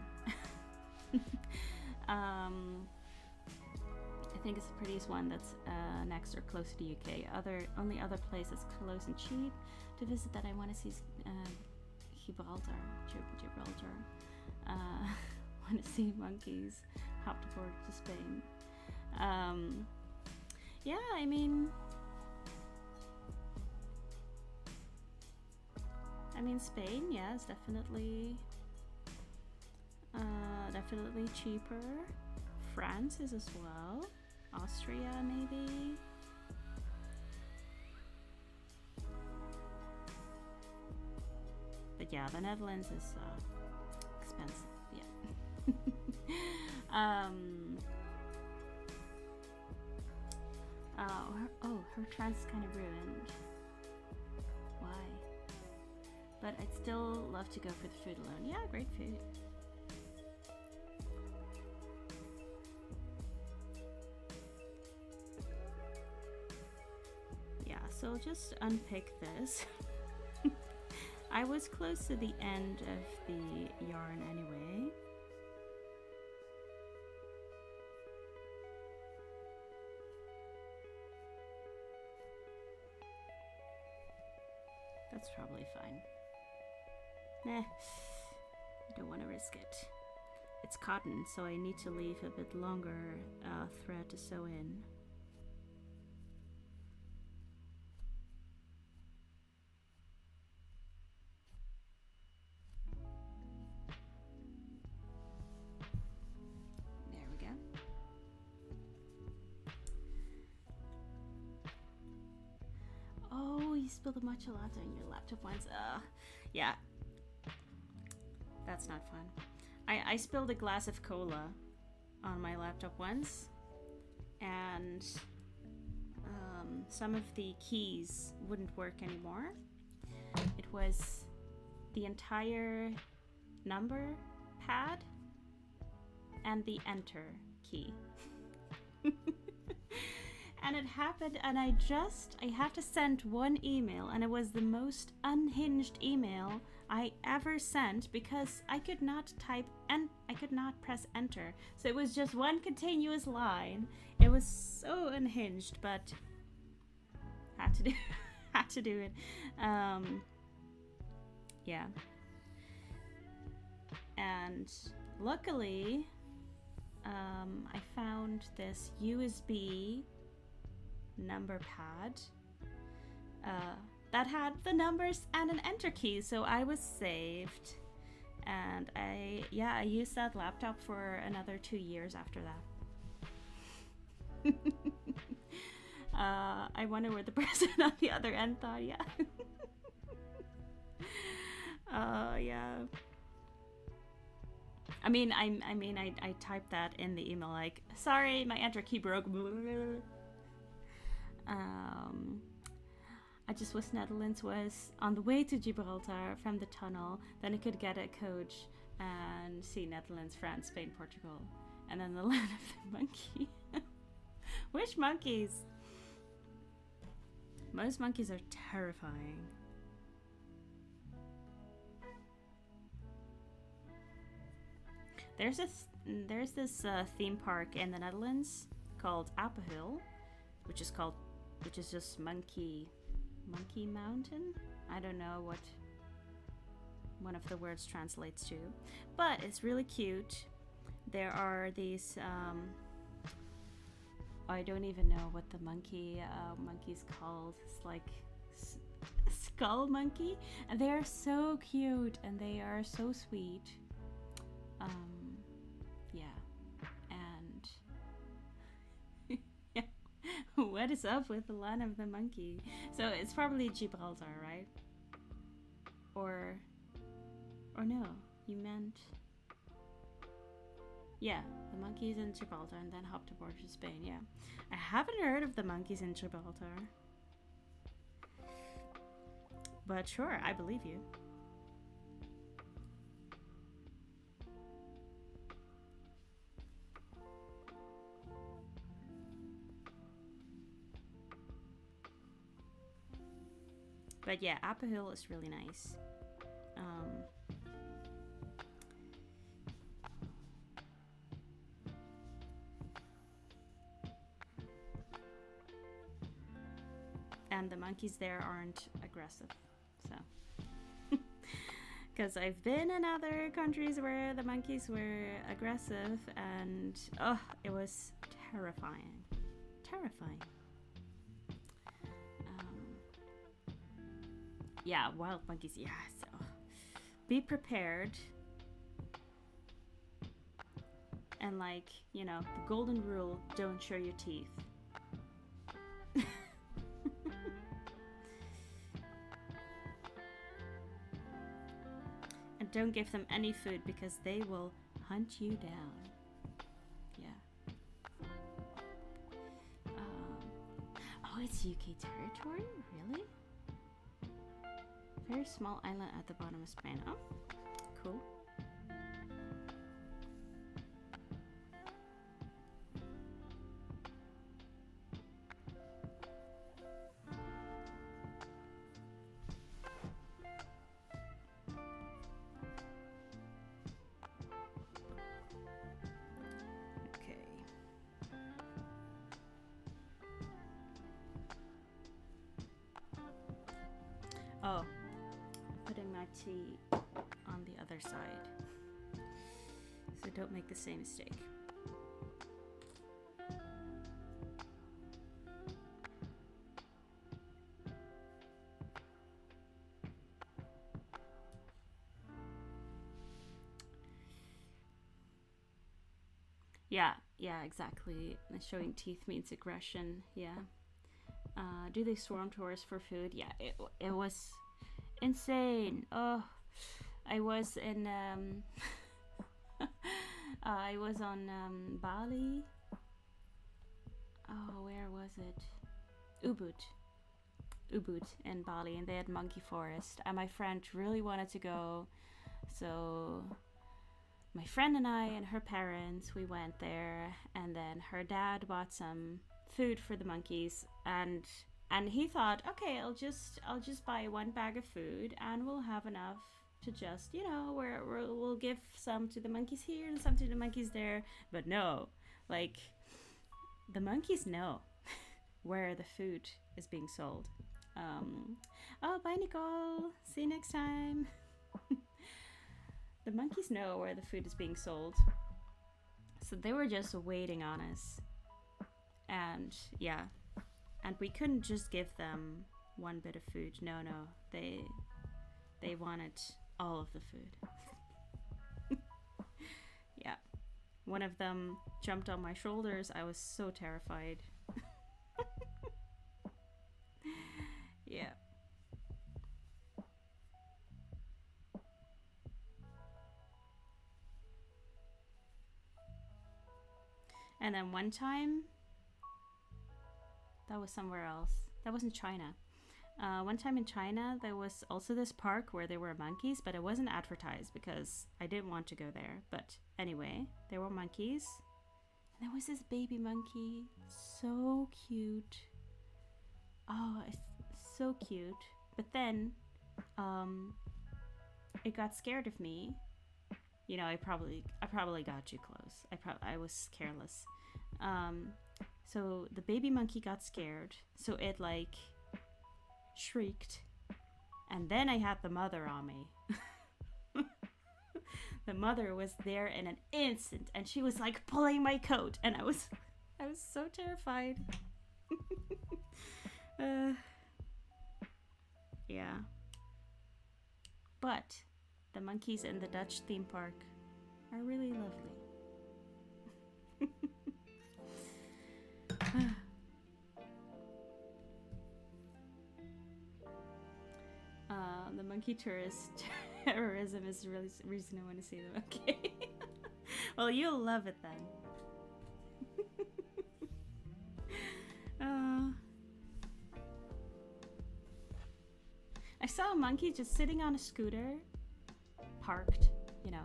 [SPEAKER 1] I think it's the prettiest one that's next or close to the UK. Only other place that's close and cheap to visit that I want to see is Gibraltar. Want to see monkeys. Hop the border to Spain. Yeah, I mean Spain, yeah, is definitely cheaper. France is as well. Austria, maybe. But yeah, the Netherlands is expensive. Yeah. Her trance is kind of ruined. Why? But I'd still love to go for the food alone. Yeah, great food. So I'll just unpick this. I was close to the end of the yarn anyway. That's probably fine. Nah, I don't want to risk it. It's cotton, so I need to leave a bit longer thread to sew in. Spilled a matcha latte on your laptop once. Yeah. That's not fun. I spilled a glass of cola on my laptop once, and some of the keys wouldn't work anymore. It was the entire number pad and the enter key. And it happened, and I have to send one email, and it was the most unhinged email I ever sent because I could not type and I could not press enter. So it was just one continuous line. It was so unhinged, but had to do it. Yeah. And luckily, I found this USB number pad that had the numbers and an enter key, so I was saved. And I used that laptop for another 2 years after that. I wonder what the person on the other end thought. Yeah. Yeah. I typed that in the email, like, sorry, my enter key broke. I just wish Netherlands was on the way to Gibraltar from the tunnel. Then I could get a coach and see Netherlands, France, Spain, Portugal, and then the land of the monkey. Which monkeys? Most monkeys are terrifying. There's this theme park in the Netherlands called Apeldoorn, which is just Monkey Mountain. I don't know what one of the words translates to. But it's really cute. There are these, I don't even know what the monkey's called. It's like skull monkey. And they are so cute and they are so sweet. Yeah. And yeah. What is up with the line of the monkey? So it's probably Gibraltar, right? Or no, you meant... Yeah, the monkeys in Gibraltar and then hopped aboard to Spain, yeah. I haven't heard of the monkeys in Gibraltar. But sure, I believe you. But yeah, Apple Hill is really nice. And the monkeys there aren't aggressive, so. Because I've been in other countries where the monkeys were aggressive and, oh, it was terrifying. Terrifying. Yeah, wild monkeys, yeah, so be prepared. And like, you know, the golden rule, don't show your teeth. And don't give them any food because they will hunt you down. Yeah. Oh, it's UK territory? Really? Very small island at the bottom of Spain. Oh, cool. Oh, putting my tea on the other side. So don't make the same mistake. Yeah, exactly. Showing teeth means aggression, yeah. Do they swarm tourists for food? Yeah, it was insane. Oh, I was in I was on Bali. Oh, where was it? Ubud in Bali, and they had monkey forest. And my friend really wanted to go, so my friend and I and her parents, we went there, and then her dad bought some food for the monkeys, and he thought, okay, I'll just buy one bag of food and we'll have enough to just, you know, we'll give some to the monkeys here and some to the monkeys there. But no, like, the monkeys know where the food is being sold. Oh, bye Nicole, see you next time. The monkeys know where the food is being sold, so they were just waiting on us. And yeah, and we couldn't just give them one bit of food. No, they wanted all of the food. Yeah, one of them jumped on my shoulders. I was so terrified. Yeah. And then one time, that was somewhere else. That was in China. One time in China, there was also this park where there were monkeys, but it wasn't advertised because I didn't want to go there. But anyway, there were monkeys. And there was this baby monkey. So cute. Oh, it's so cute. But then, it got scared of me. You know, I probably got too close. I was careless. So the baby monkey got scared. So it like shrieked, and then I had the mother on me. the mother was there in an instant, and she was like pulling my coat, and I was so terrified. Yeah. But the monkeys in the Dutch theme park are really lovely. The monkey tourism is really the reason I want to see them. Okay. Well, you'll love it then. I saw a monkey just sitting on a scooter, parked. You know,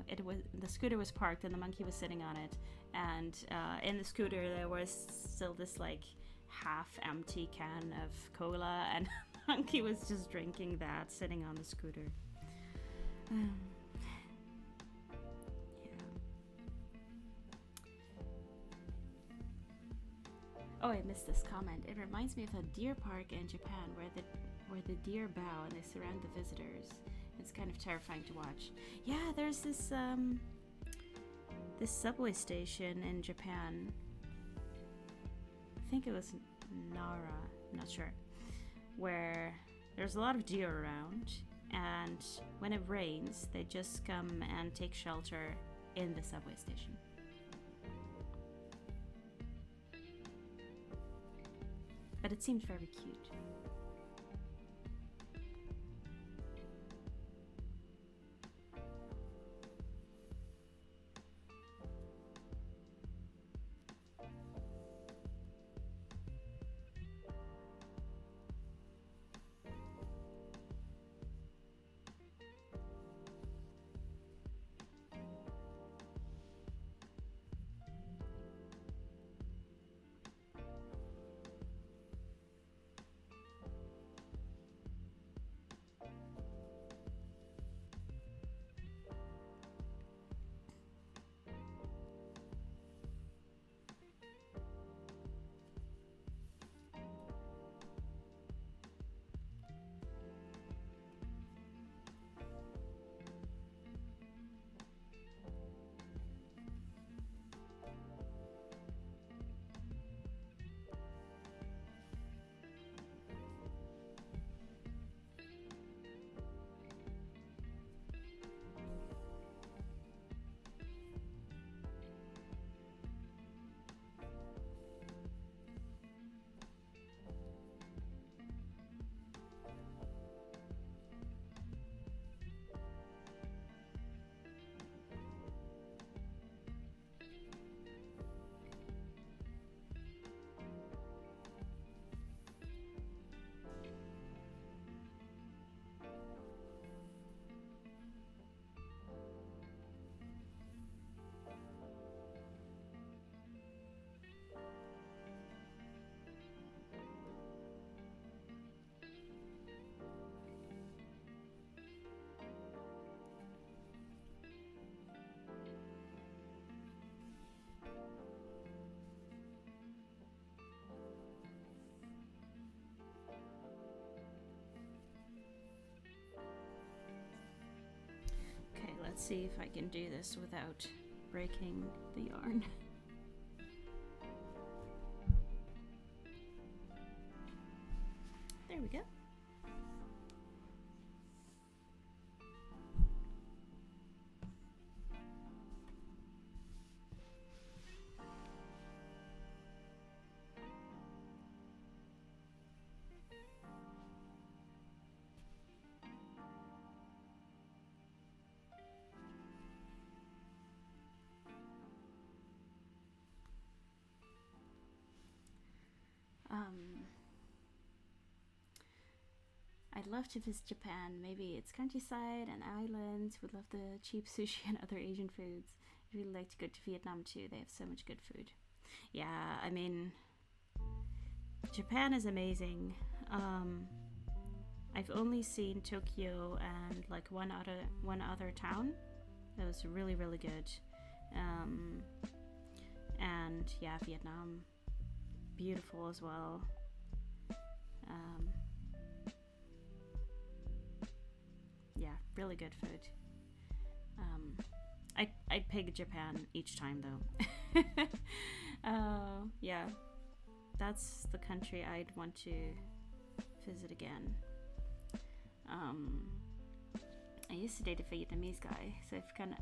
[SPEAKER 1] the scooter was parked and the monkey was sitting on it. And in the scooter there was still this like half-empty can of cola, and the monkey was just drinking that, sitting on the scooter. Oh, I missed this comment. It reminds me of a deer park in Japan where the deer bow and they surround the visitors. It's kind of terrifying to watch. Yeah, there's this subway station in Japan. I think it was Nara, I'm not sure. Where there's a lot of deer around, and when it rains, they just come and take shelter in the subway station. But it seemed very cute. Let's see if I can do this without breaking the yarn. There we go. I'd love to visit Japan. Maybe it's countryside and islands. Would love the cheap sushi and other Asian foods. I'd really like to go to Vietnam too. They have so much good food. Yeah, I mean, Japan is amazing. I've only seen Tokyo and like one other town. That was really, really good. And yeah, Vietnam, beautiful as well. Yeah, really good food. I'd pick Japan each time though. Yeah, that's the country I'd want to visit again. I used to date a Vietnamese guy, so I've kind of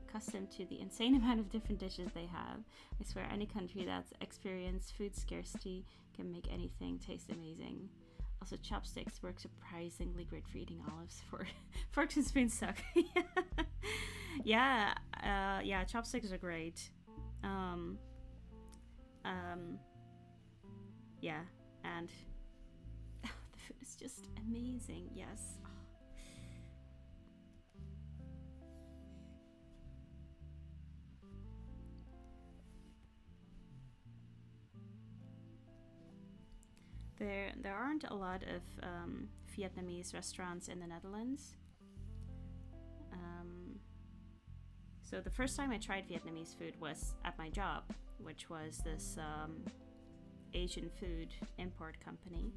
[SPEAKER 1] accustomed to the insane amount of different dishes they have. I swear, any country that's experienced food scarcity can make anything taste amazing. Also, chopsticks work surprisingly great for eating olives. Forks and spoons suck. Yeah, chopsticks are great. Yeah, and the food is just amazing. Yes. There aren't a lot of Vietnamese restaurants in the Netherlands. So the first time I tried Vietnamese food was at my job, which was this Asian food import company.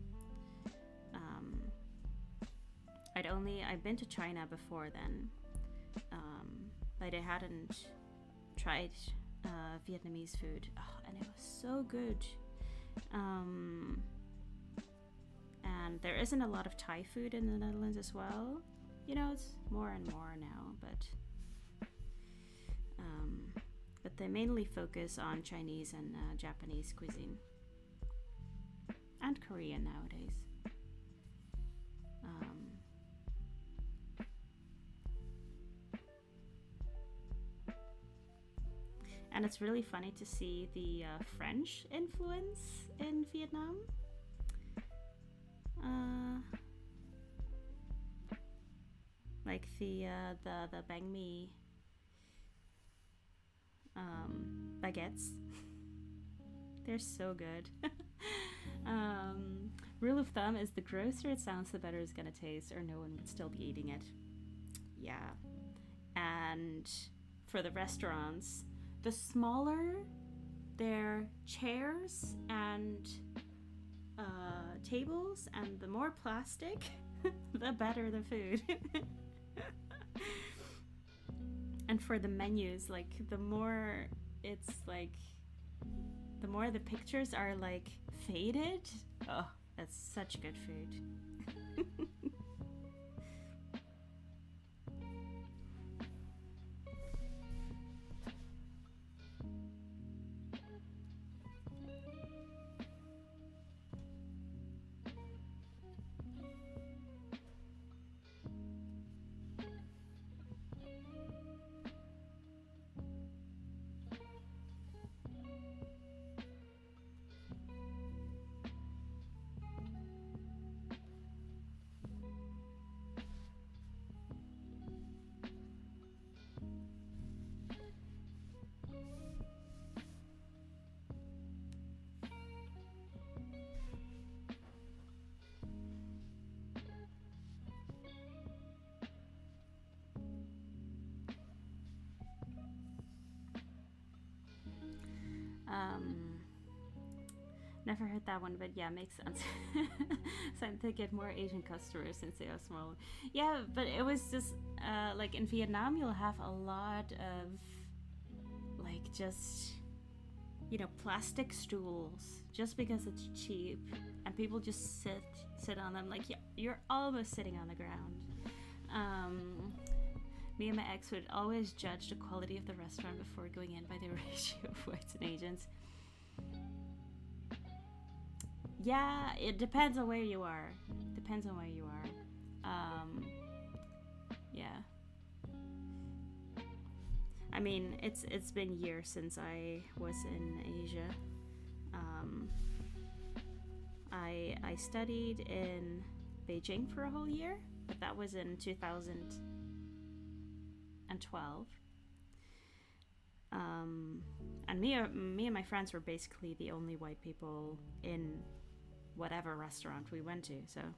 [SPEAKER 1] I'd been to China before then, but I hadn't tried Vietnamese food, and it was so good. And there isn't a lot of Thai food in the Netherlands as well. You know, it's more and more now, but they mainly focus on Chinese and Japanese cuisine, and Korean nowadays. And it's really funny to see the French influence in Vietnam. Like the banh mi baguettes. They're so good. Rule of thumb is the grosser it sounds, the better it's gonna taste, or no one would still be eating it. Yeah. And for the restaurants, the smaller their chairs and tables, and the more plastic, the better the food. And for the menus, like the more the pictures are like faded. Oh, that's such good food. Never heard that one, but yeah, makes sense. So they get more Asian customers since they are smaller. Yeah, but it was just like in Vietnam, you'll have a lot of like just plastic stools just because it's cheap, and people just sit on them. Like, yeah, you're almost sitting on the ground. Me and my ex would always judge the quality of the restaurant before going in by the ratio of whites and Asians. Yeah, it depends on where you are. Yeah. I mean, it's been years since I was in Asia. I studied in Beijing for a whole year, but that was in 2012. And me and my friends were basically the only white people in whatever restaurant we went to, so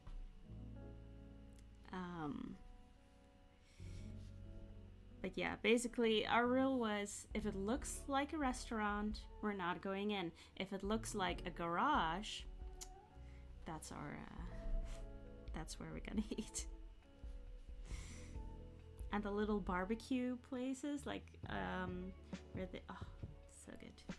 [SPEAKER 1] but yeah, basically our rule was, if it looks like a restaurant, we're not going in. If it looks like a garage, that's where we're gonna eat. And the little barbecue places, like where they, oh, so good.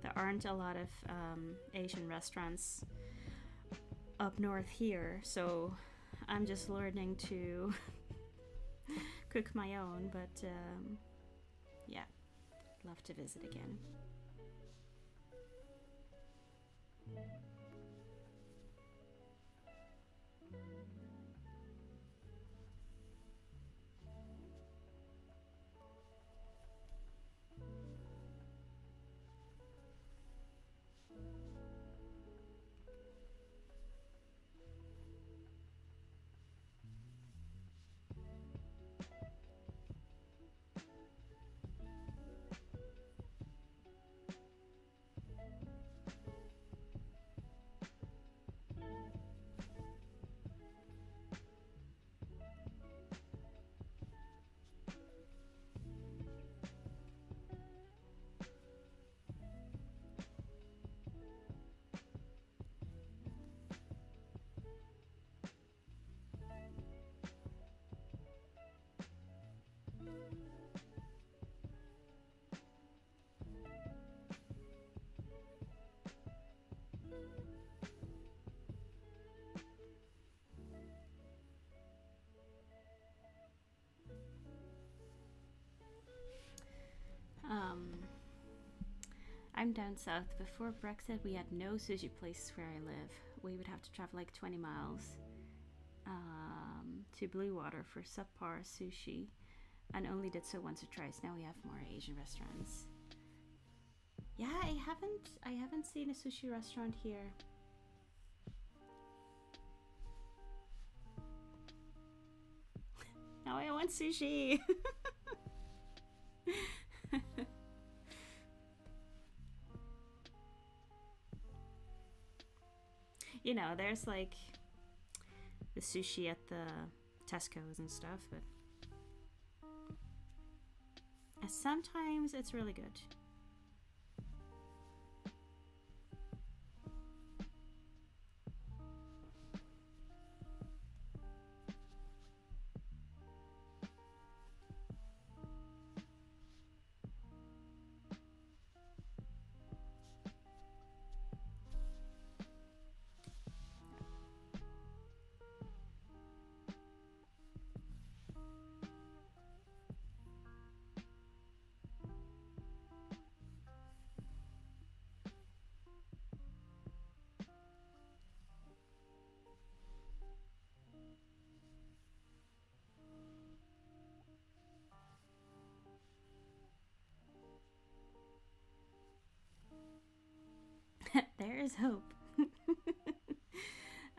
[SPEAKER 1] There aren't a lot of Asian restaurants up north here, so I'm just learning to cook my own, but yeah, love to visit again. I'm down south. Before Brexit, we had no sushi places where I live. We would have to travel like 20 miles to Blue Water for subpar sushi, and only did so once or twice. Now we have more Asian restaurants. Yeah, I haven't seen a sushi restaurant here. Now I want sushi. You know, there's like the sushi at the Tesco's and stuff, but sometimes it's really good. There is hope.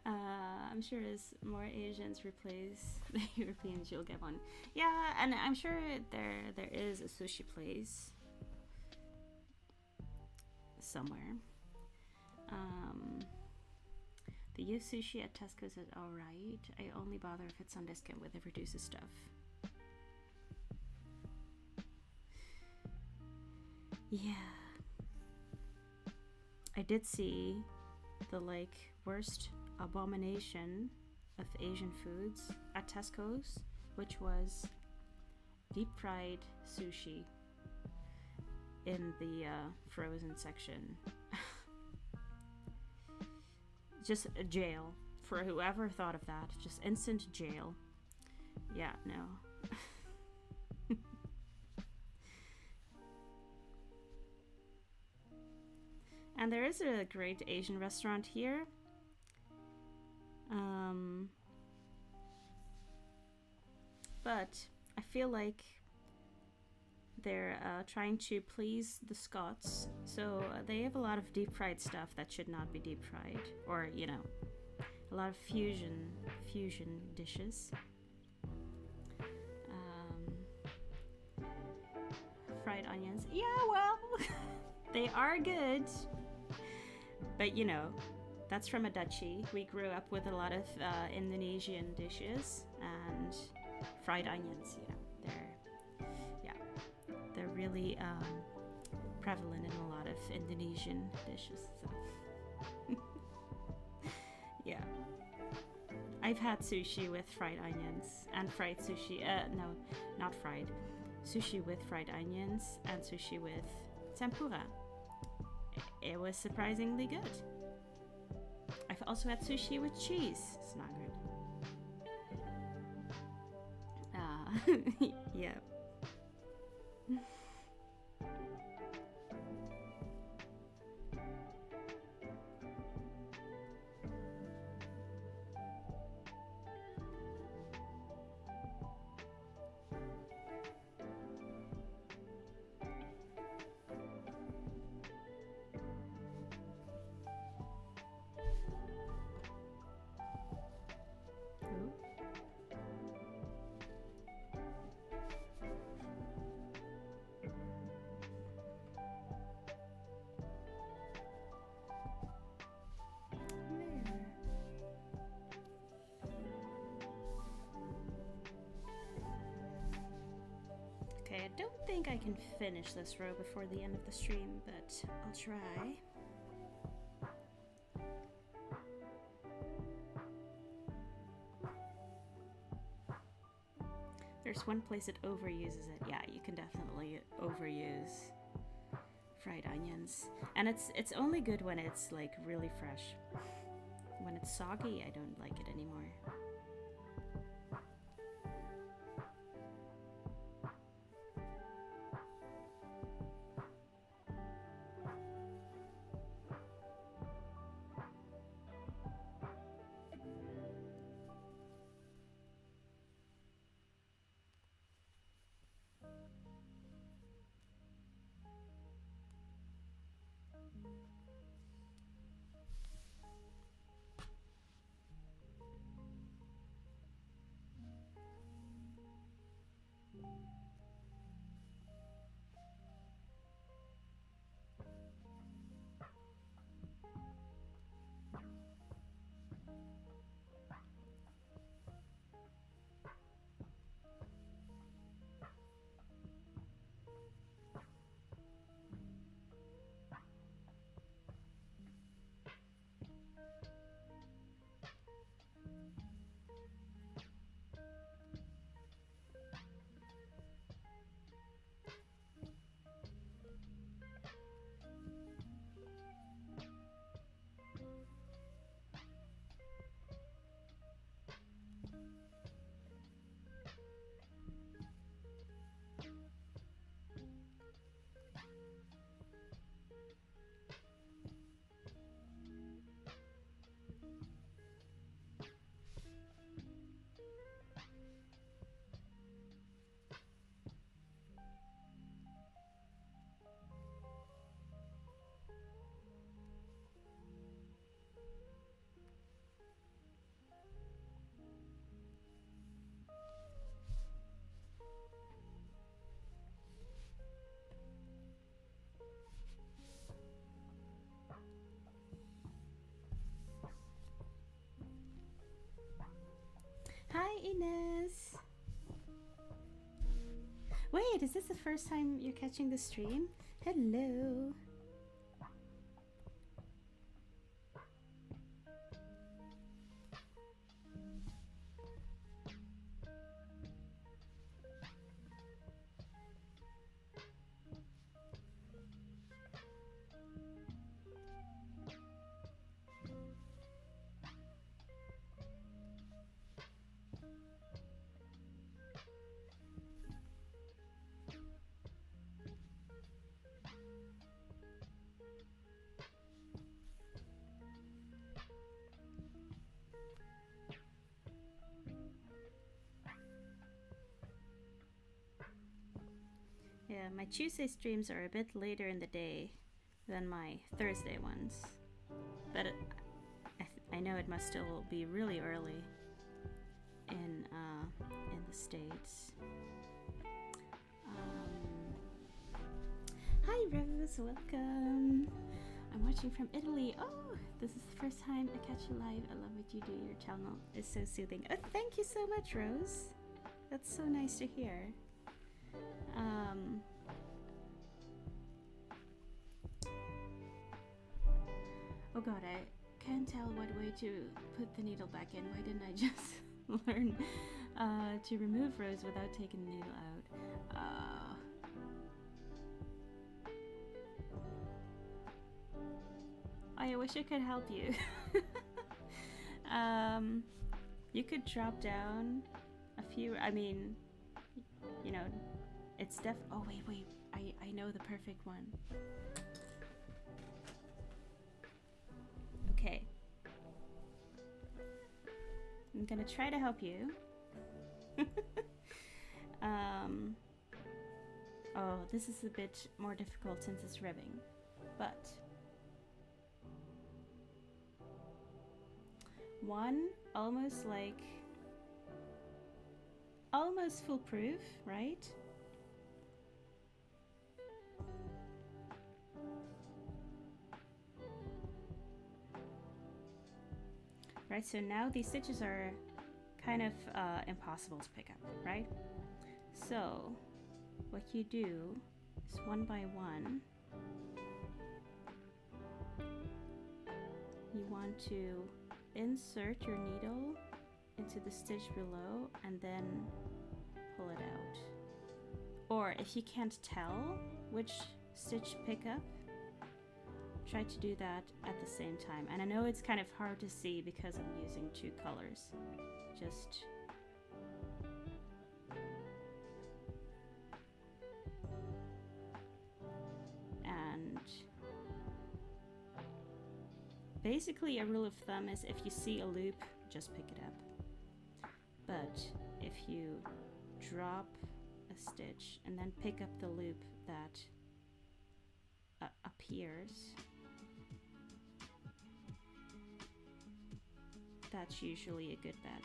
[SPEAKER 1] I'm sure as more Asians replace the Europeans, you'll get one. Yeah, and I'm sure there is a sushi place somewhere. The used sushi at Tesco's is alright. I only bother if it's on discount with the reduced stuff. Yeah. I did see the like worst abomination of Asian foods at Tesco's, which was deep fried sushi in the frozen section. Just a jail for whoever thought of that. Just instant jail. Yeah, no. And there is a great Asian restaurant here. But I feel like they're trying to please the Scots, so they have a lot of deep fried stuff that should not be deep fried, or you know, a lot of fusion dishes. Fried onions, yeah, well, they are good, but you know, that's from a duchy. We grew up with a lot of Indonesian dishes and fried onions, you know. really prevalent in a lot of Indonesian dishes. So yeah, I've had sushi with fried onions and fried sushi. No, not fried. Sushi with fried onions and sushi with tempura. It was surprisingly good. I've also had sushi with cheese. It's not good. Yeah. Okay, I don't think I can finish this row before the end of the stream, but I'll try. There's one place that overuses it. Yeah, you can definitely overuse fried onions. And it's only good when it's like really fresh. When it's soggy, I don't like it anymore. Hi, Ines. Wait, is this the first time you're catching the stream? Hello. Yeah, my Tuesday streams are a bit later in the day than my Thursday ones, but I know it must still be really early in the States. Hi Rose, welcome. I'm watching from Italy. Oh, this is the first time I catch you live. I love what you do. Your channel is so soothing. Oh, thank you so much, Rose. That's so nice to hear. god, I can't tell what way to put the needle back in. Why didn't I just learn to remove rows without taking the needle out? I wish I could help you. You could drop down a few. I mean, you know, it's oh wait, I know the perfect one. Okay, I'm gonna try to help you. Oh, this is a bit more difficult since it's ribbing, but one almost foolproof, right? Right, so now these stitches are kind of impossible to pick up, right? So what you do is one by one, you want to insert your needle into the stitch below and then pull it out. Or if you can't tell which stitch pick up, try to do that at the same time. And I know it's kind of hard to see because I'm using two colors. Just and basically a rule of thumb is if you see a loop, just pick it up. But if you drop a stitch and then pick up the loop that appears, that's usually a good bet.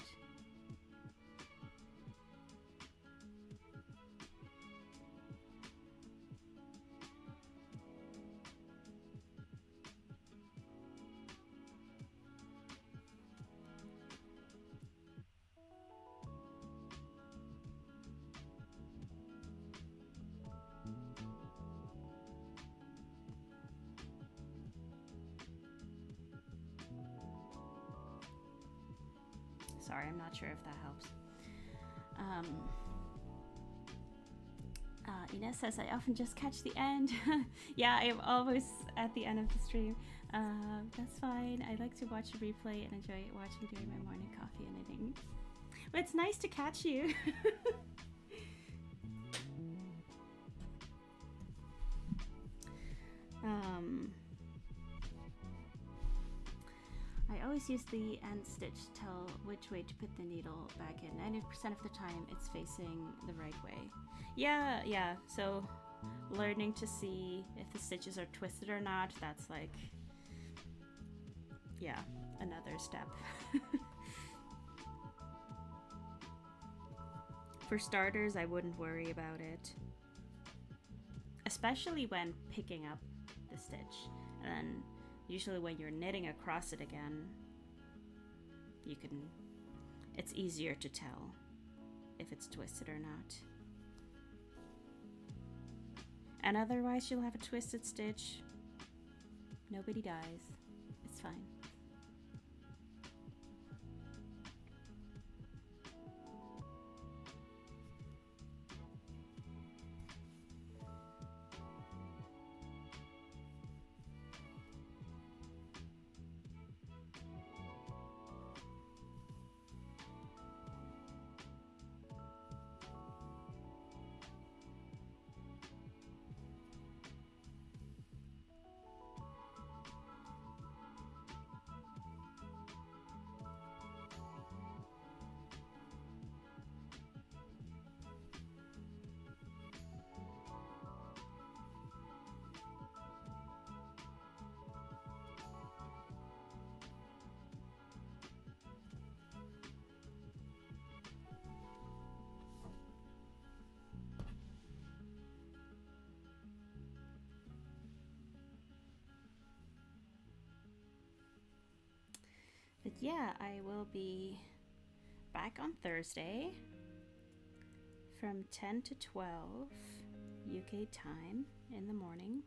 [SPEAKER 1] Sorry, I'm not sure if that helps. Ines says, I often just catch the end. Yeah, I'm always at the end of the stream. That's fine. I like to watch a replay and enjoy watching during my morning coffee and knitting. But it's nice to catch you. I always use the end stitch to tell which way to put the needle back in. 90% of the time it's facing the right way. Yeah, so learning to see if the stitches are twisted or not, that's like, yeah, another step. For starters, I wouldn't worry about it. Especially when picking up the stitch. And then usually when you're knitting across it again, it's easier to tell if it's twisted or not. And otherwise you'll have a twisted stitch. Nobody dies. It's fine. But yeah, I will be back on Thursday from 10 to 12 UK time in the morning.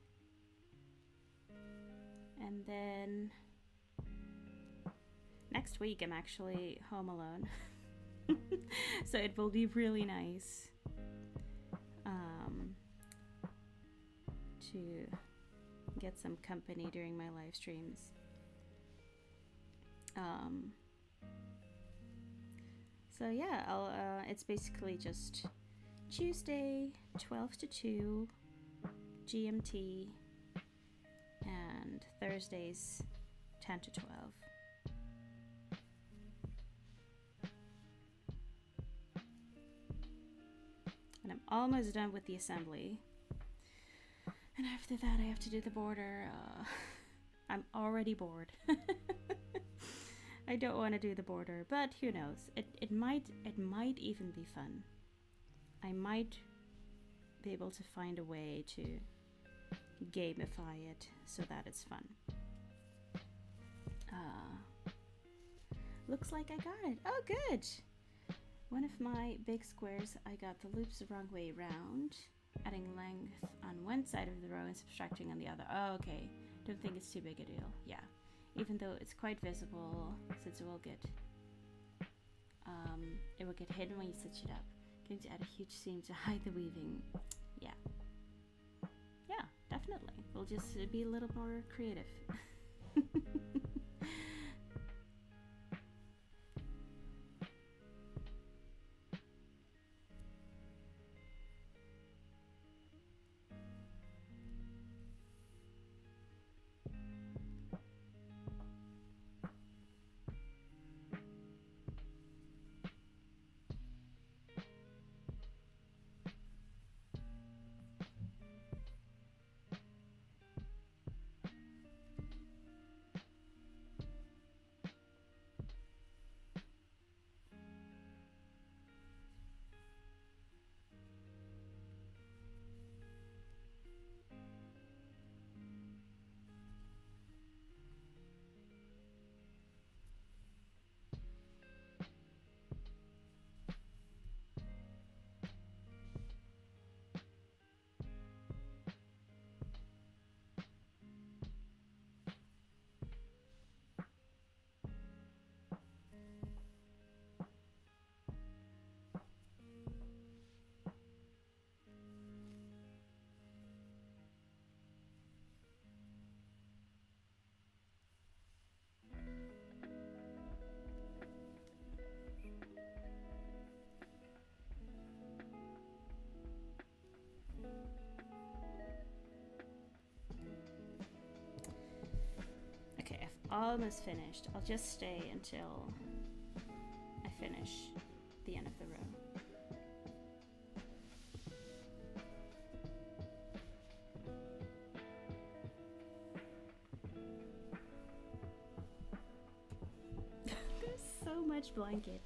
[SPEAKER 1] And then Next week I'm actually home alone. So it will be really nice to get some company during my live streams. So yeah, it's basically just Tuesday 12 to 2 GMT and Thursdays 10 to 12. And I'm almost done with the assembly. And after that I have to do the border. I'm already bored. I don't want to do the border, but who knows? It might even be fun. I might be able to find a way to gamify it so that it's fun. Looks like I got it. Oh, good! One of my big squares, I got the loops the wrong way around, adding length on one side of the row and subtracting on the other. Oh, okay. Don't think it's too big a deal. Yeah. Even though it's quite visible, since it will get hidden when you stitch it up. Going to add a huge seam to hide the weaving. Yeah. Yeah, definitely. We'll just be a little more creative. Almost finished. I'll just stay until I finish the end of the row. There's so much blanket.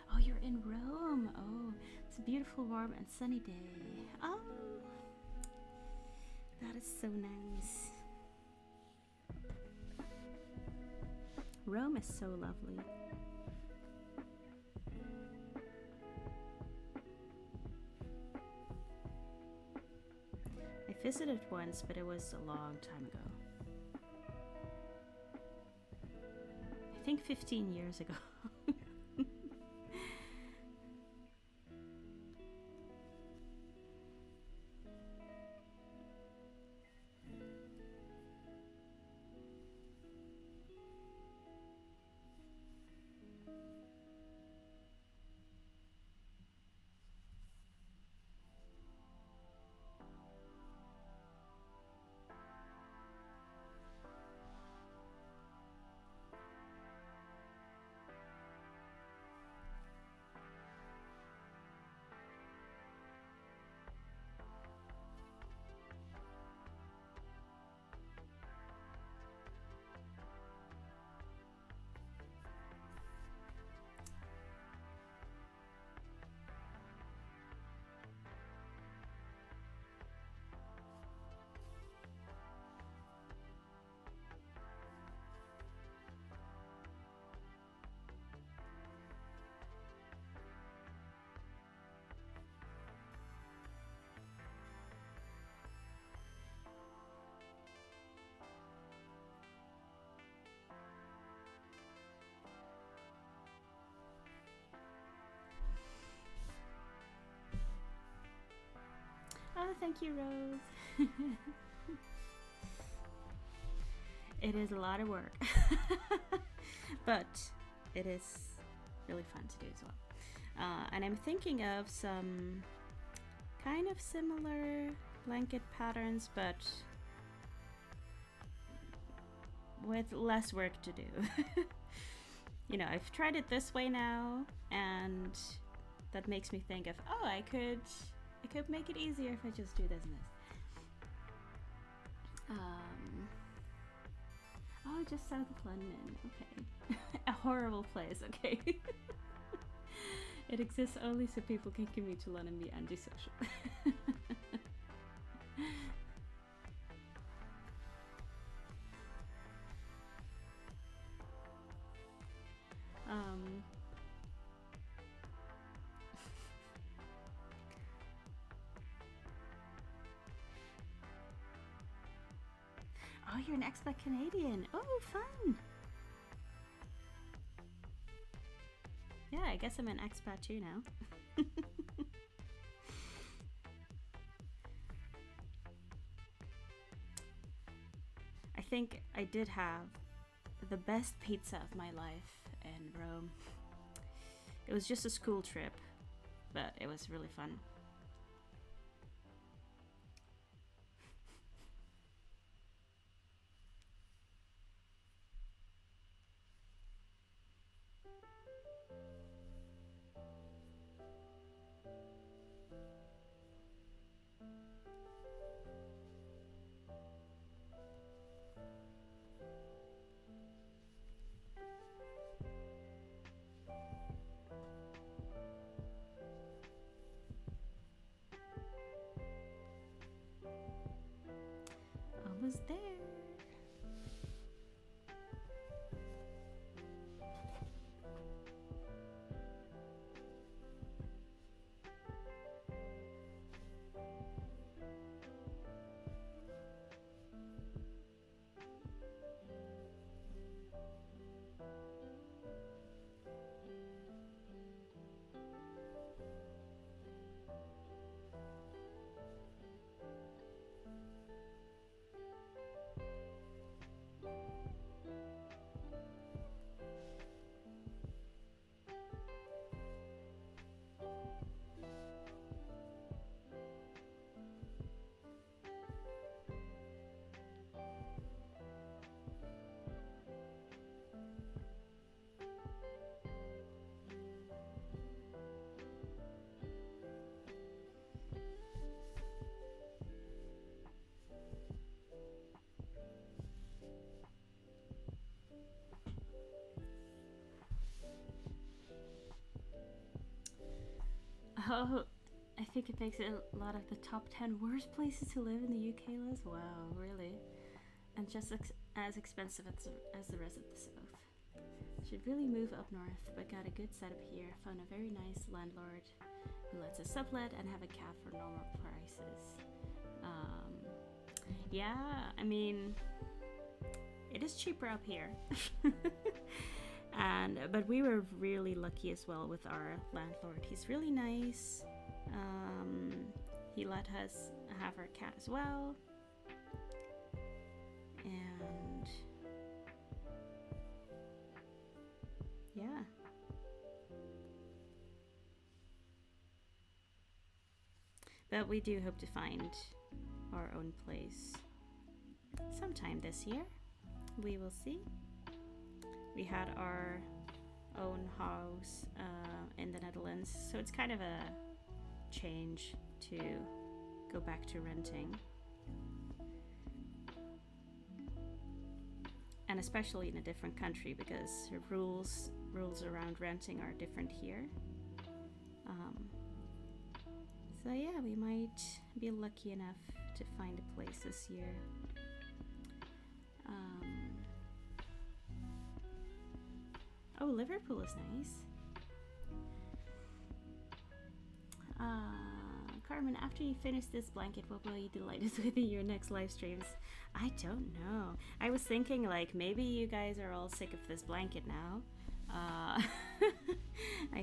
[SPEAKER 1] Oh, you're in Rome. Oh, it's a beautiful, warm, and sunny day. Oh, that is so nice. Rome is so lovely. I visited once, but it was a long time ago. I think 15 years ago. Oh, thank you, Rose. It is a lot of work, but it is really fun to do as well. And I'm thinking of some kind of similar blanket patterns, but with less work to do. You know, I've tried it this way now, and that makes me think of, oh, I could make it easier if I just do this and this. Oh, just south of London. Okay. A horrible place. Okay. It exists only so people can commute to London and be antisocial. Oh, you're an expat Canadian. Oh, fun. Yeah, I guess I'm an expat too now. I think I did have the best pizza of my life in Rome. It was just a school trip, but it was really fun. Almost there. Oh, I think it makes it a lot of the top 10 worst places to live in the UK list. Wow, really? And just as expensive as the rest of the south. Should really move up north, but got a good setup here. Found a very nice landlord who lets us sublet and have a cap for normal prices. Um, yeah, I mean, it is cheaper up here. But we were really lucky as well with our landlord. He's really nice. He let us have our cat as well. And yeah. But we do hope to find our own place sometime this year. We will see. We had our own house in the Netherlands, so it's kind of a change to go back to renting. And especially in a different country, because the rules around renting are different here. So yeah, we might be lucky enough to find a place this year. Oh, Liverpool is nice. Carmen, after you finish this blanket, what will you delight us with in your next live streams? I don't know. I was thinking like maybe you guys are all sick of this blanket now. I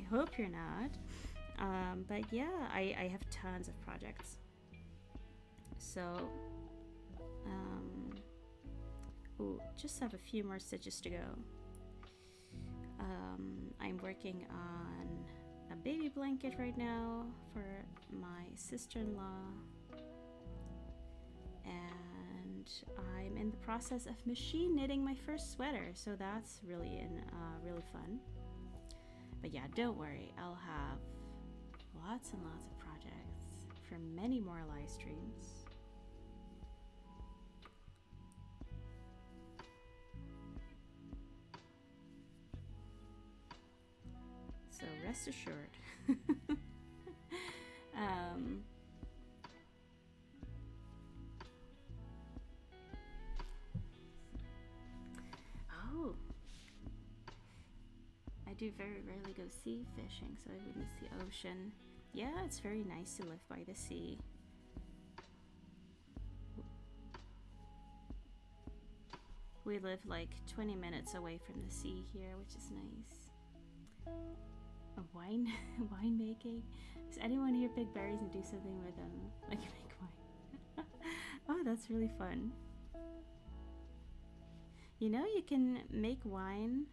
[SPEAKER 1] hope you're not. But yeah, I have tons of projects. So, just have a few more stitches to go. I'm working on a baby blanket right now for my sister-in-law, and I'm in the process of machine knitting my first sweater, so that's really fun. But yeah, don't worry, I'll have lots and lots of projects for many more live streams. So rest assured. Oh, I do very rarely go sea fishing, so I would miss the ocean. Yeah, it's very nice to live by the sea. We live like 20 minutes away from the sea here, which is nice. A wine making. Does anyone here pick berries and do something with them? Like make wine. Oh, that's really fun. You know, you can make wine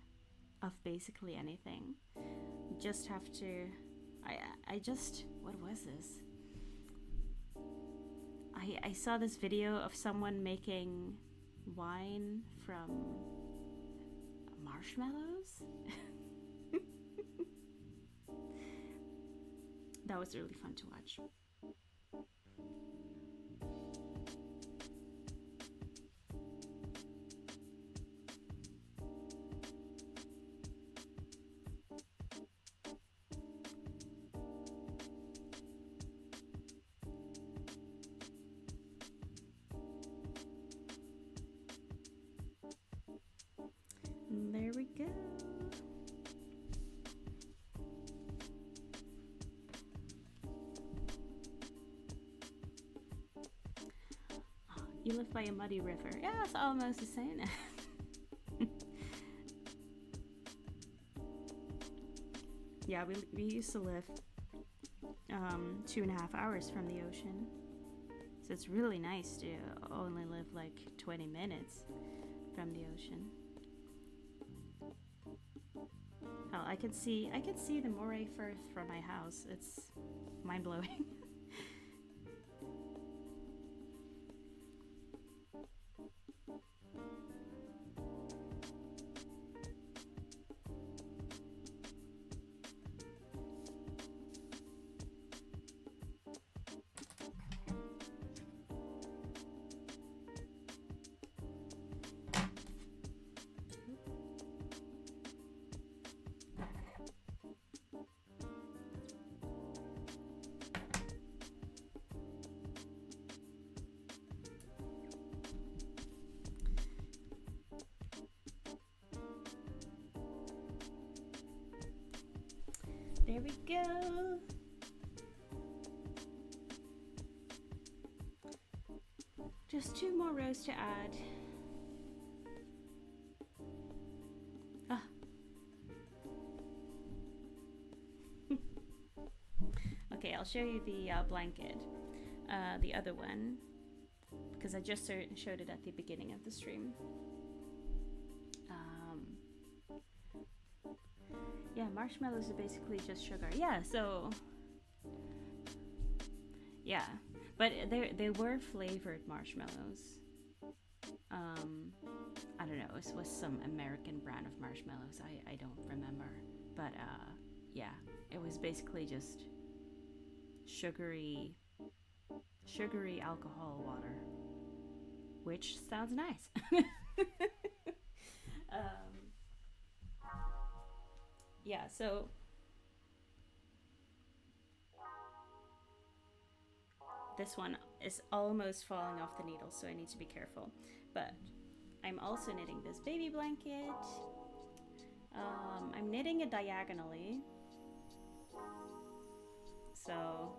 [SPEAKER 1] of basically anything. You just have to. What was this? I saw this video of someone making wine from marshmallows. That was really fun to watch. There we go. You live by a muddy river. Yeah, it's almost the same. Yeah, we used to live 2.5 hours from the ocean. So it's really nice to only live like 20 minutes from the ocean. Hell, I can see the Moray Firth from my house. It's mind-blowing. There we go. just 2 more rows to add. Ah. Okay, I'll show you the blanket, the other one, because I just showed it at the beginning of the stream. Yeah, marshmallows are basically just sugar. Yeah, so yeah, but they were flavored marshmallows. I don't know, it was some American brand of marshmallows. I don't remember, but yeah, it was basically just sugary alcohol water, which sounds nice. Yeah, so this one is almost falling off the needle, so I need to be careful. But I'm also knitting this baby blanket. I'm knitting it diagonally, so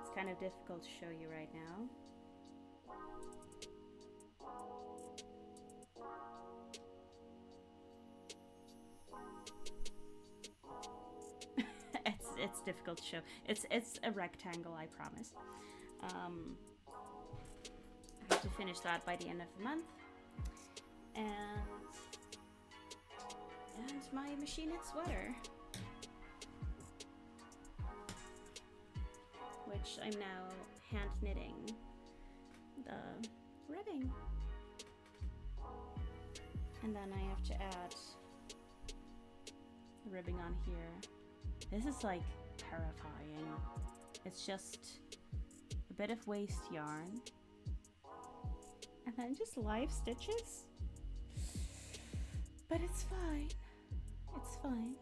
[SPEAKER 1] it's kind of difficult to show you right now. It's difficult to show. It's a rectangle, I promise. I have to finish that by the end of the month, and my machine knit sweater, which I'm now hand knitting the ribbing, and then I have to add the ribbing on here. This is like terrifying. It's just a bit of waste yarn and then just live stitches. But it's fine. It's fine.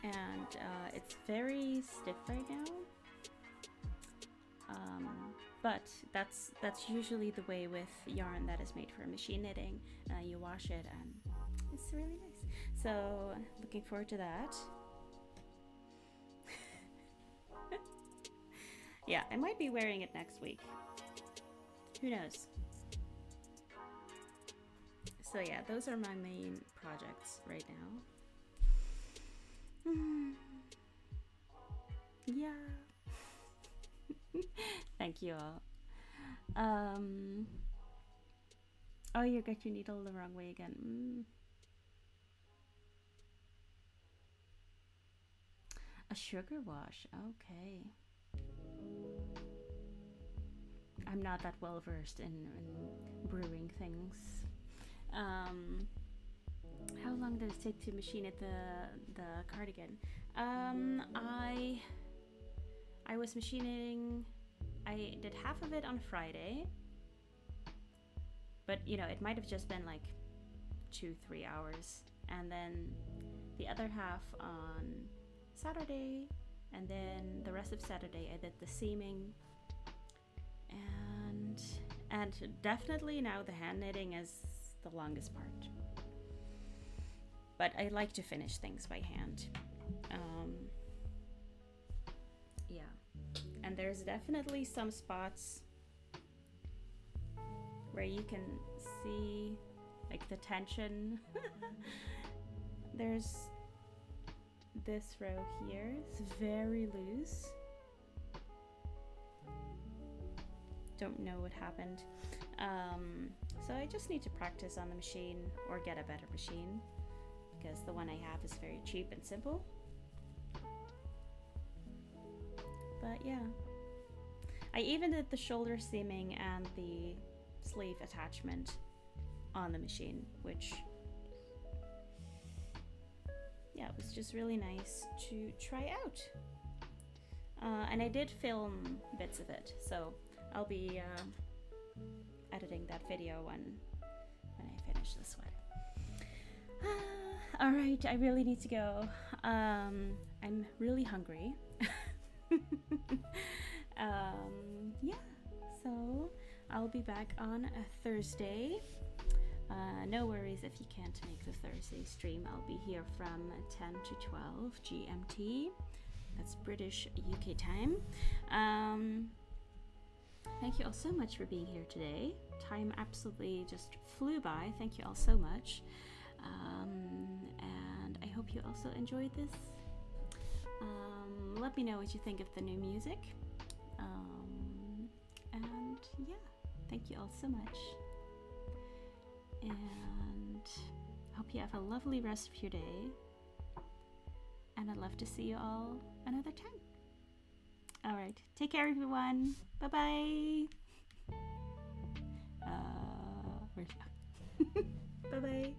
[SPEAKER 1] And it's very stiff right now. But that's usually the way with yarn that is made for machine knitting. You wash it and it's really nice. So looking forward to that. Yeah, I might be wearing it next week. Who knows? So yeah, those are my main projects right now. Yeah. Thank you all. Oh, you got your needle the wrong way again. A sugar wash. Okay. I'm not that well versed in brewing things. How long did it take to machine it the cardigan? I was machining. I did half of it on Friday, but you know, it might have just been like 2-3 hours, and then the other half on Saturday, and then the rest of Saturday I did the seaming, and definitely now the hand knitting is the longest part, but I like to finish things by hand. Yeah, and there's definitely some spots where you can see like the tension. There's this row here, it's very loose. Don't know what happened. So I just need to practice on the machine or get a better machine, because the one I have is very cheap and simple. But yeah, I even did the shoulder seaming and the sleeve attachment on the machine, which yeah, it was just really nice to try out. And I did film bits of it, so I'll be editing that video when I finish this one. Alright, I really need to go. I'm really hungry. Yeah, so I'll be back on a Thursday. No worries if you can't make the Thursday stream. I'll be here from 10 to 12 GMT. That's British UK time. Thank you all so much for being here today. Time absolutely just flew by. Thank you all so much. And I hope you also enjoyed this. Let me know what you think of the new music. And yeah, thank you all so much. And I hope you have a lovely rest of your day. And I'd love to see you all another time. All right, take care, everyone. Bye-bye. Bye-bye.